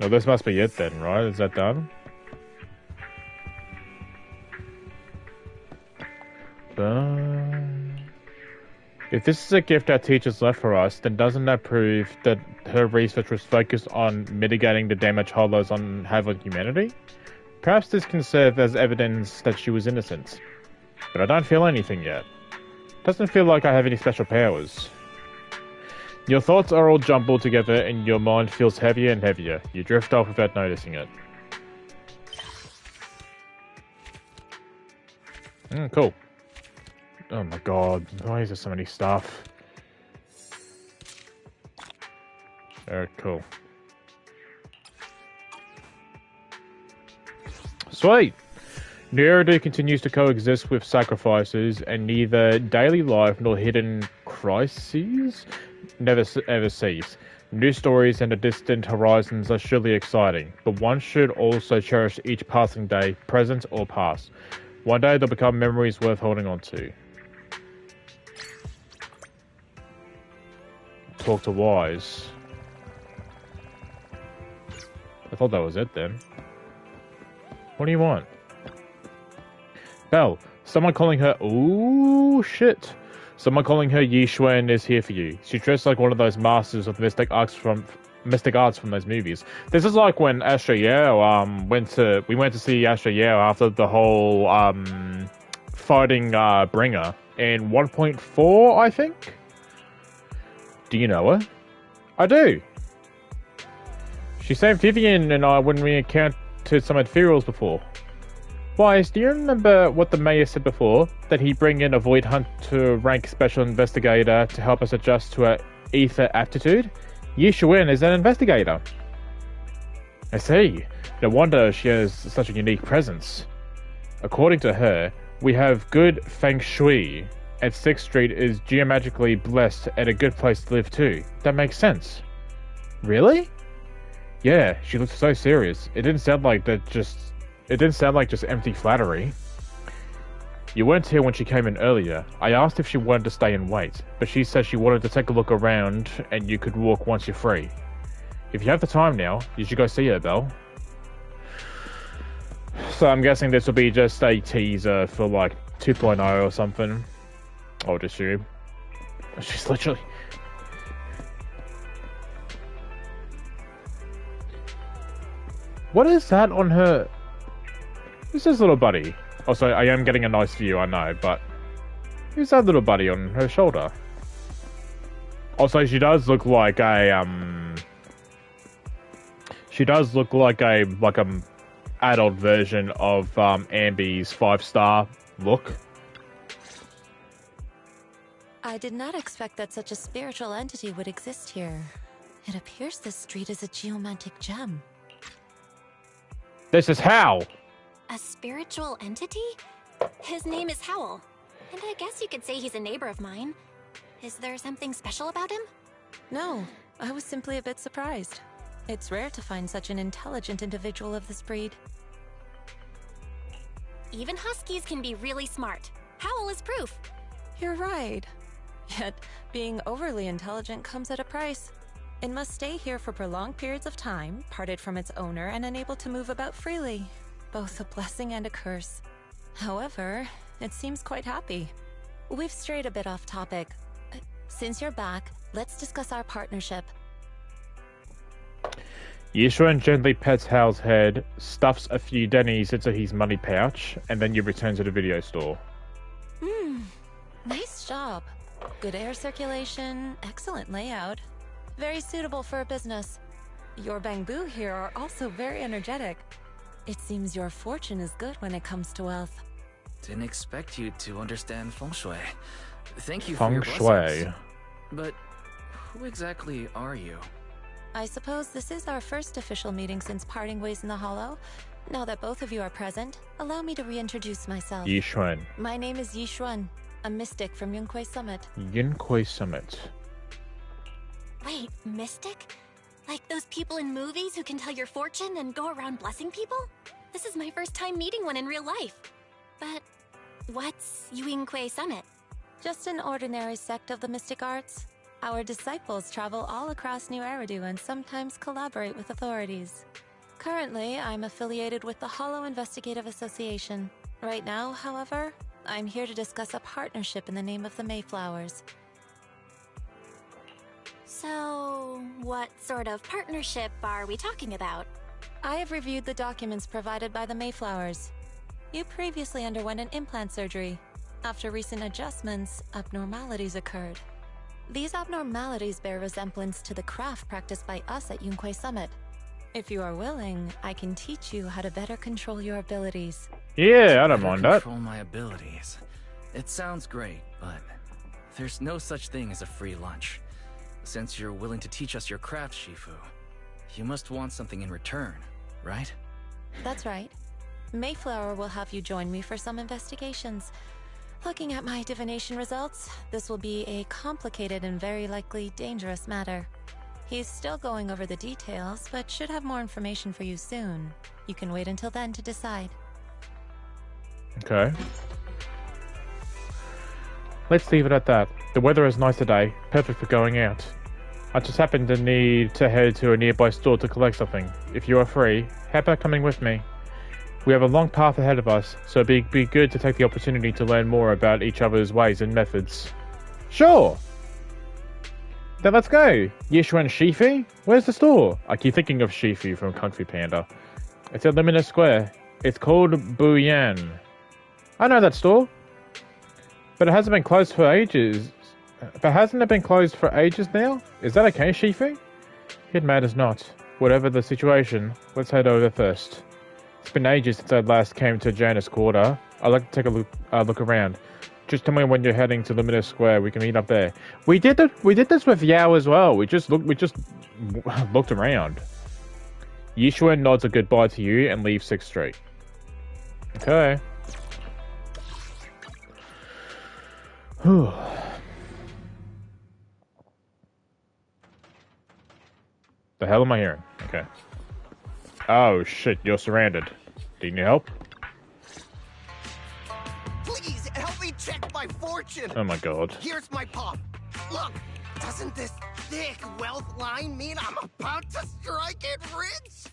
Oh, this must be it then, right? Is that done? If this is a gift our teachers left for us, then doesn't that prove that her research was focused on mitigating the damage hollows have on humanity? Perhaps this can serve as evidence that she was innocent. But I don't feel anything yet. Doesn't feel like I have any special powers. Your thoughts are all jumbled together and your mind feels heavier and heavier. You drift off without noticing it. Cool. Oh my god, why is there so many stuff? Alright, cool. Sweet! Nereida continues to coexist with sacrifices, and neither daily life nor hidden crises ever cease. New stories and the distant horizons are surely exciting, but one should also cherish each passing day, present or past. One day they'll become memories worth holding on to. Talk to Wise. I thought that was it then. What do you want? Belle, someone calling her... Ooh, shit. Someone calling her Yixuan is here for you. She's dressed like one of those masters of mystic arts from those movies. This is like when Astra Yao we went to see Astra Yao after the whole fighting Bringer in 1.4, I think. Do you know her? I do. She saved Vivian and I when we encountered some ethereals before. Wise, do you remember what the mayor said before? That he'd bring in a Void Hunter rank special investigator to help us adjust to our ether aptitude? Yixuan is an investigator. I see. No wonder she has such a unique presence. According to her, we have good feng shui, and 6th Street is geometrically blessed and a good place to live too. That makes sense. Really? Yeah, she looked so serious. It didn't sound like just empty flattery. You weren't here when she came in earlier. I asked if she wanted to stay and wait, but she said she wanted to take a look around and you could walk once you're free. If you have the time now, you should go see her, Belle. So I'm guessing this will be just a teaser for like 2.0 or something. I would assume. She's literally... What is that on her... Who's this little buddy? Also, I am getting a nice view, I know, but... Who's that little buddy on her shoulder? Also, she does look like a, She does look like a adult version of, Ambi's 5-star look. I did not expect that such a spiritual entity would exist here. It appears this street is a geomantic gem. This is how! A spiritual entity? His name is Howl. And I guess you could say he's a neighbor of mine. Is there something special about him? No, I was simply a bit surprised. It's rare to find such an intelligent individual of this breed. Even huskies can be really smart. Howl is proof. You're right. Yet, being overly intelligent comes at a price. It must stay here for prolonged periods of time, parted from its owner and unable to move about freely. Both a blessing and a curse. However, it seems quite happy. We've strayed a bit off topic. Since you're back, let's discuss our partnership. Yishuan gently pets Hal's head, stuffs a few dennies into his money pouch, and then you return to the video store. Nice job. Good air circulation, excellent layout. Very suitable for a business. Your bamboo here are also very energetic. It seems your fortune is good when it comes to wealth. Didn't expect you to understand feng shui. Thank you for your Feng blessings. shui. But who exactly are you? I suppose this is our first official meeting since parting ways in the Hollow. Now that both of you are present, allow me to reintroduce myself. Yishuan. My name is Yishuan, a mystic from Yunquei Summit. Yunquei Summit. Wait, mystic? Like those people in movies who can tell your fortune and go around blessing people? This is my first time meeting one in real life. But what's Yunquei Summit? Just an ordinary sect of the mystic arts. Our disciples travel all across New Eridu and sometimes collaborate with authorities. Currently, I'm affiliated with the Hollow Investigative Association. Right now, however, I'm here to discuss a partnership in the name of the Mayflowers. So, what sort of partnership are we talking about? I have reviewed the documents provided by the Mayflowers. You previously underwent an implant surgery. After recent adjustments, abnormalities occurred. These abnormalities bear resemblance to the craft practiced by us at Yunquei Summit. If you are willing, I can teach you how to better control your abilities. Yeah, I don't mind that. Control my abilities. It sounds great, but there's no such thing as a free lunch. Since you're willing to teach us your craft, Shifu, you must want something in return, right? That's right. Mayflower will have you join me for some investigations. Looking at my divination results, this will be a complicated and very likely dangerous matter. He's still going over the details, but should have more information for you soon. You can wait until then to decide. Okay. Let's leave it at that. The weather is nice today, perfect for going out. I just happen to need to head to a nearby store to collect something. If you are free, how about coming with me? We have a long path ahead of us, so it'd be good to take the opportunity to learn more about each other's ways and methods. Sure! Then let's go! Yishuan Shifu? Where's the store? I keep thinking of Shifu from Kung Fu Panda. It's at Luminous Square. It's called Buyan. I know that store. But it hasn't been closed for ages. But hasn't it been closed for ages now? Is that okay, Shifu? It matters not. Whatever the situation, let's head over first. It's been ages since I last came to Janus Quarter. I'd like to take a look around. Just tell me when you're heading to Luminous Square. We can meet up there. We did this with Yao as well. We just looked around. Yishuan nods a goodbye to you and leaves 6th Street. Okay. Whew. The hell am I hearing? Okay. Oh shit, you're surrounded. Do you need help? Please help me check my fortune. Oh my god. Here's my palm. Look, doesn't this thick wealth line mean I'm about to strike it rich?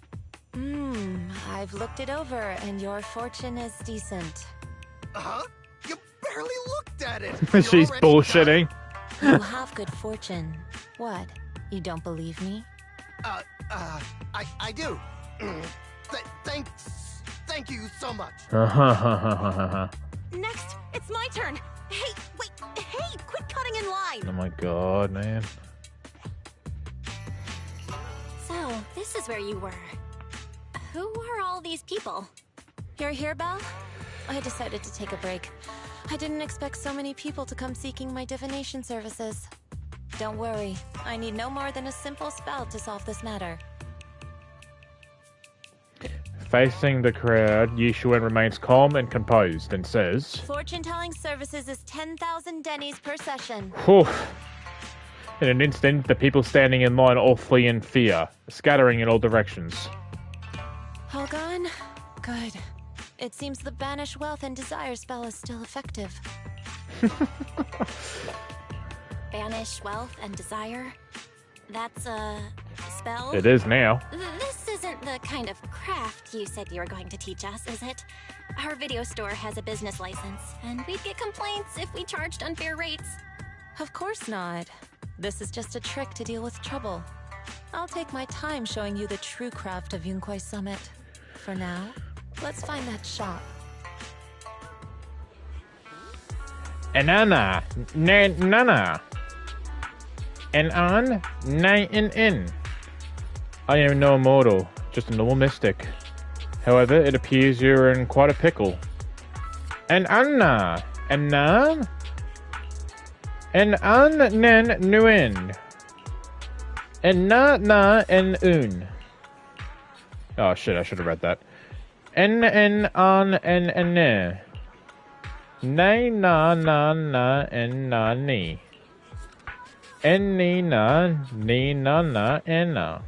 I've looked it over and your fortune is decent. Huh? You barely looked at it. She's bullshitting. You have good fortune. What? You don't believe me? I do. Thank you so much. Next, it's my turn. Hey, wait, hey, quit cutting in line. Oh my god, man. So, this is where you were. Who are all these people? You're here, Belle? I decided to take a break. I didn't expect so many people to come seeking my divination services. Don't worry, I need no more than a simple spell to solve this matter. Facing the crowd, Yishuan remains calm and composed and says, Fortune-telling services is 10,000 dennies per session. Whew. In an instant, the people standing in line all flee in fear, scattering in all directions. All gone? Good. It seems the Banish Wealth and Desire spell is still effective. Banish wealth and desire? That's a spell? It is now. This isn't the kind of craft you said you were going to teach us, is it? Our video store has a business license, and we'd get complaints if we charged unfair rates. Of course not. This is just a trick to deal with trouble. I'll take my time showing you the true craft of Yunkwai Summit. For now, let's find that shop. Nana, nana. N-on, in. I am no mortal, just a normal mystic. However, it appears you're in quite a pickle. Anna, Annan? An nen nuin. And na en un. Oh shit, I should have read that. En on en ne. Nay na en na ni. En ni na en na.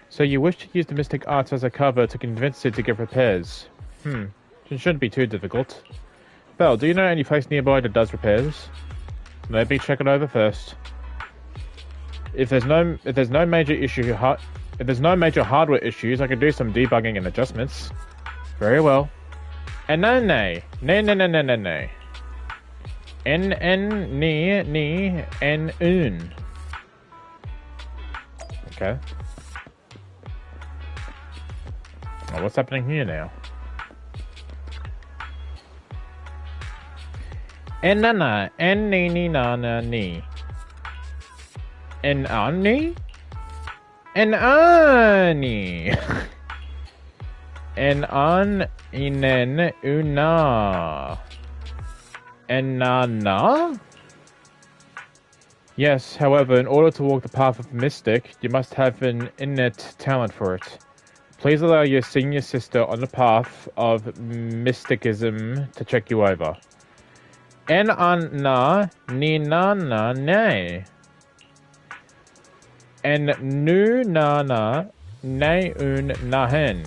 So you wish to use the mystic arts as a cover to convince it to get repairs. It shouldn't be too difficult. Belle, do you know any place nearby that does repairs? Maybe check it over first. If there's no major hardware issues, I can do some debugging and adjustments. Very well. And nay. En ni en un. Okay. Well, what's happening here now? En nana, en ni na ni. En ani? En ani. En an inen una. En na? Yes, however, in order to walk the path of mystic, you must have an innate talent for it. Please allow your senior sister on the path of mysticism to check you over. En an na ni na ne. En nu na ne un nahen.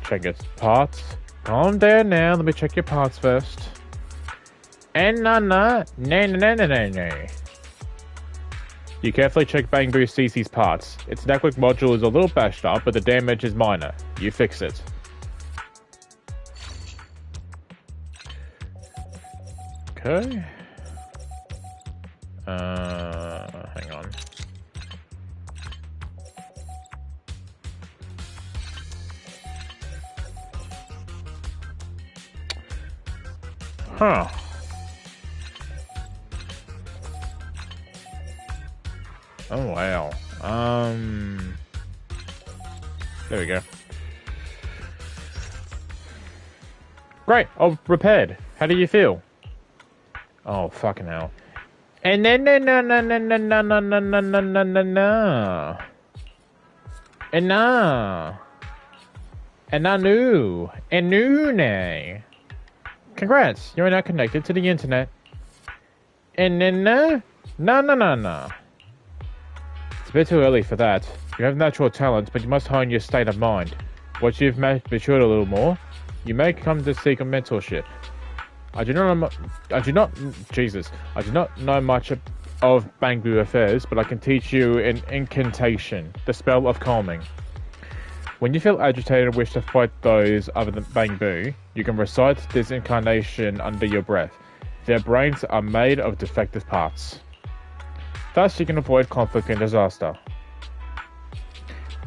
Check its parts. Calm down now, let me check your parts first. En na ne. You carefully check Bang Boo CC's parts. Its network module is a little bashed up, but the damage is minor. You fix it. Okay. Hang on. Huh. Oh, wow. There we go. Great. Oh, repaired. How do you feel? Oh, fucking hell. And then, no. And nah. And I knew. And knew nay. Congrats, you're now connected to the internet. And then, no. It's a bit too early for that. You have natural talent, but you must hone your state of mind. Once you've matured a little more, you may come to seek a mentorship. I do not know much of Bang Boo affairs, but I can teach you an incantation, the spell of calming. When you feel agitated and wish to fight those other than Bang Boo, you can recite this incantation under your breath. Their brains are made of defective parts. Thus you can avoid conflict and disaster.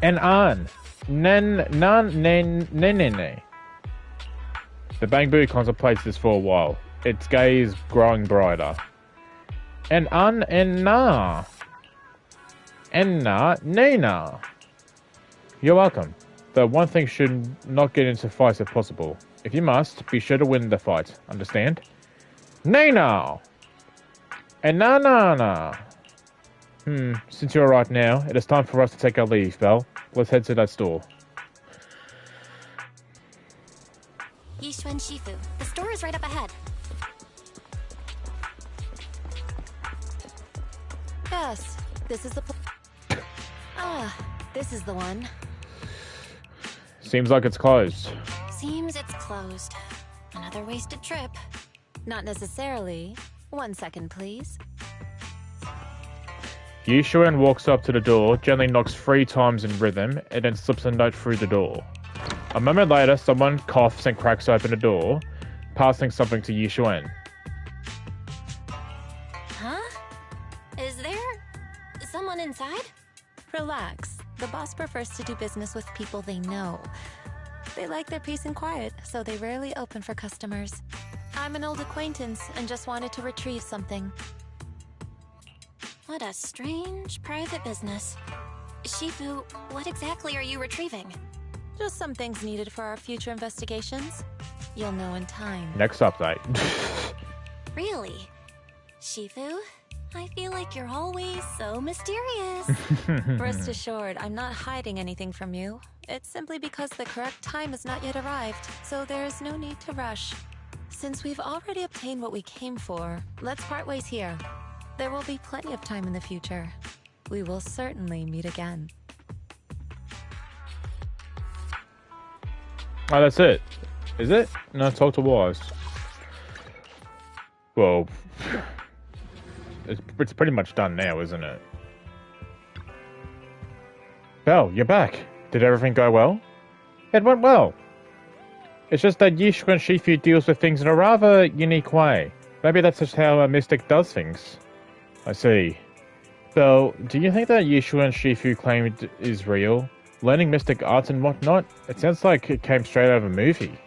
And an, nen, ne. The Bang Boo contemplates this for a while, its gaze growing brighter. And an, and na. And na, nena. You're welcome. Though one thing should not get into fights if possible. If you must, be sure to win the fight. Understand? Nena! And na. Since you're right now, it is time for us to take our leave, Belle. Let's head to that store. and Shifu. The store is right up ahead. Yes, this is the this is the one. Seems like it's closed. Seems it's closed. Another wasted trip. Not necessarily. 1 second, please. Yishuan walks up to the door, gently knocks 3 times in rhythm, and then slips a note through the door. A moment later, someone coughs and cracks open the door, passing something to Yishuan. Huh? Is there someone inside? Relax. The boss prefers to do business with people they know. They like their peace and quiet, so they rarely open for customers. I'm an old acquaintance and just wanted to retrieve something. What a strange private business. Shifu, what exactly are you retrieving? Just some things needed for our future investigations. You'll know in time. Next update. Really? Shifu? I feel like you're always so mysterious. Rest assured, I'm not hiding anything from you. It's simply because the correct time has not yet arrived, so there is no need to rush. Since we've already obtained what we came for, let's part ways here. There will be plenty of time in the future. We will certainly meet again. Oh, that's it. Is it? No, talk to Wise. Well, it's pretty much done now, isn't it? Belle, you're back. Did everything go well? It went well. It's just that Yishuan Shifu deals with things in a rather unique way. Maybe that's just how a mystic does things. I see. Belle, do you think that Yishuan Shifu claimed is real? Learning mystic arts and whatnot? It sounds like it came straight out of a movie.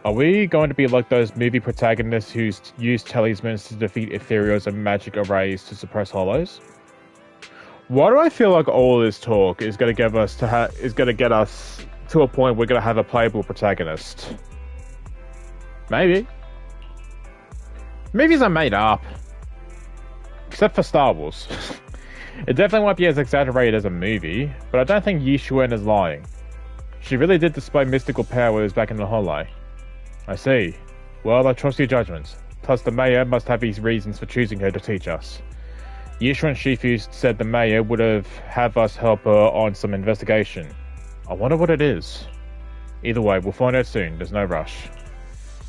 Are we going to be like those movie protagonists who use talismans to defeat ethereals and magic arrays to suppress hollows? Why do I feel like all this talk is going to get us to a point we're going to have a playable protagonist? Maybe. Movies are made up. Except for Star Wars. It definitely won't be as exaggerated as a movie, but I don't think Yishuan is lying. She really did display mystical powers back in the hollow. I see. Well, I trust your judgment. Plus, the mayor must have his reasons for choosing her to teach us. Yishuan Shifu said the mayor would have us help her on some investigation. I wonder what it is. Either way, we'll find out soon. There's no rush.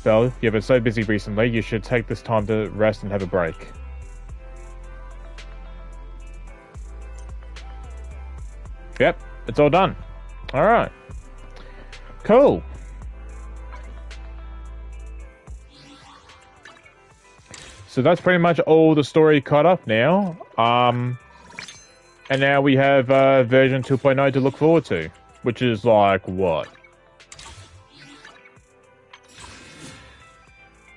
Belle, you've been so busy recently, you should take this time to rest and have a break. Yep, it's all done. Alright. Cool. So that's pretty much all the story caught up now. And now we have version 2.0 to look forward to. Which is like, what?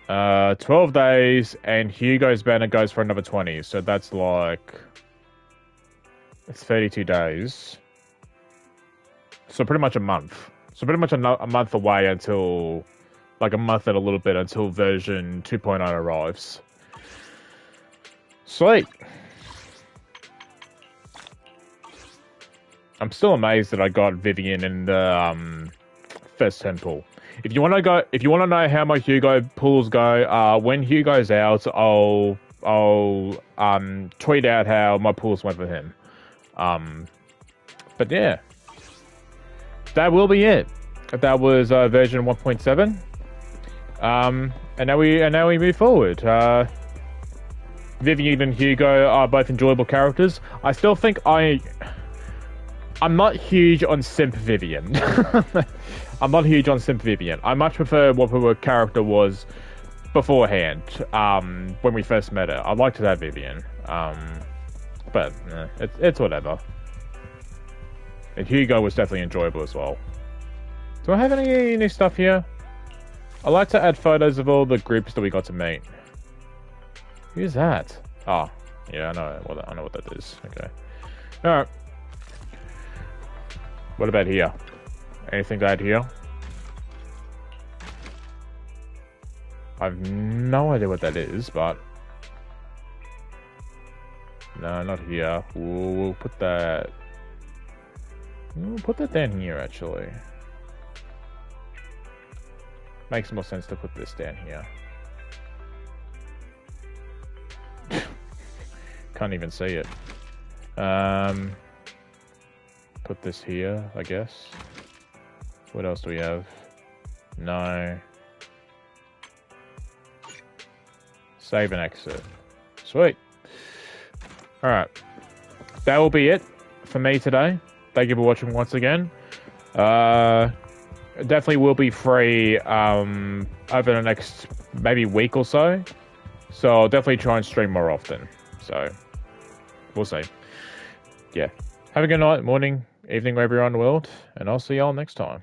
12 days, and Hugo's banner goes for another 20. So that's like... It's 32 days. So pretty much a month. So pretty much a month away until... Like a month and a little bit until version 2.0 arrives. Sweet. I'm still amazed that I got Vivian in the first temple. If you want to know how my Hugo pulls go, when Hugo's out, I'll tweet out how my pulls went with him. But yeah, that will be it. That was version 1.7. And now we move forward. Vivian and Hugo are both enjoyable characters. I still think I'm not huge on Simp Vivian. I'm not huge on Simp Vivian. I much prefer what her character was beforehand, when we first met her. I liked that Vivian. But it's whatever. And Hugo was definitely enjoyable as well. Do I have any new stuff here? I like to add photos of all the groups that we got to meet. Who's that? Oh, yeah, I know what that is. Okay. Alright. What about here? Anything to add here? I have no idea what that is, but... No, not here. We'll put that... We'll put that down here, actually. Makes more sense to put this down here. Can't even see it. Put this here, I guess. What else do we have? No. Save and exit. Sweet. Alright. That will be it for me today. Thank you for watching once again. Definitely will be free over the next maybe week or so. So I'll definitely try and stream more often. So we'll see. Yeah. Have a good night, morning, evening, wherever you're on the world, and I'll see y'all next time.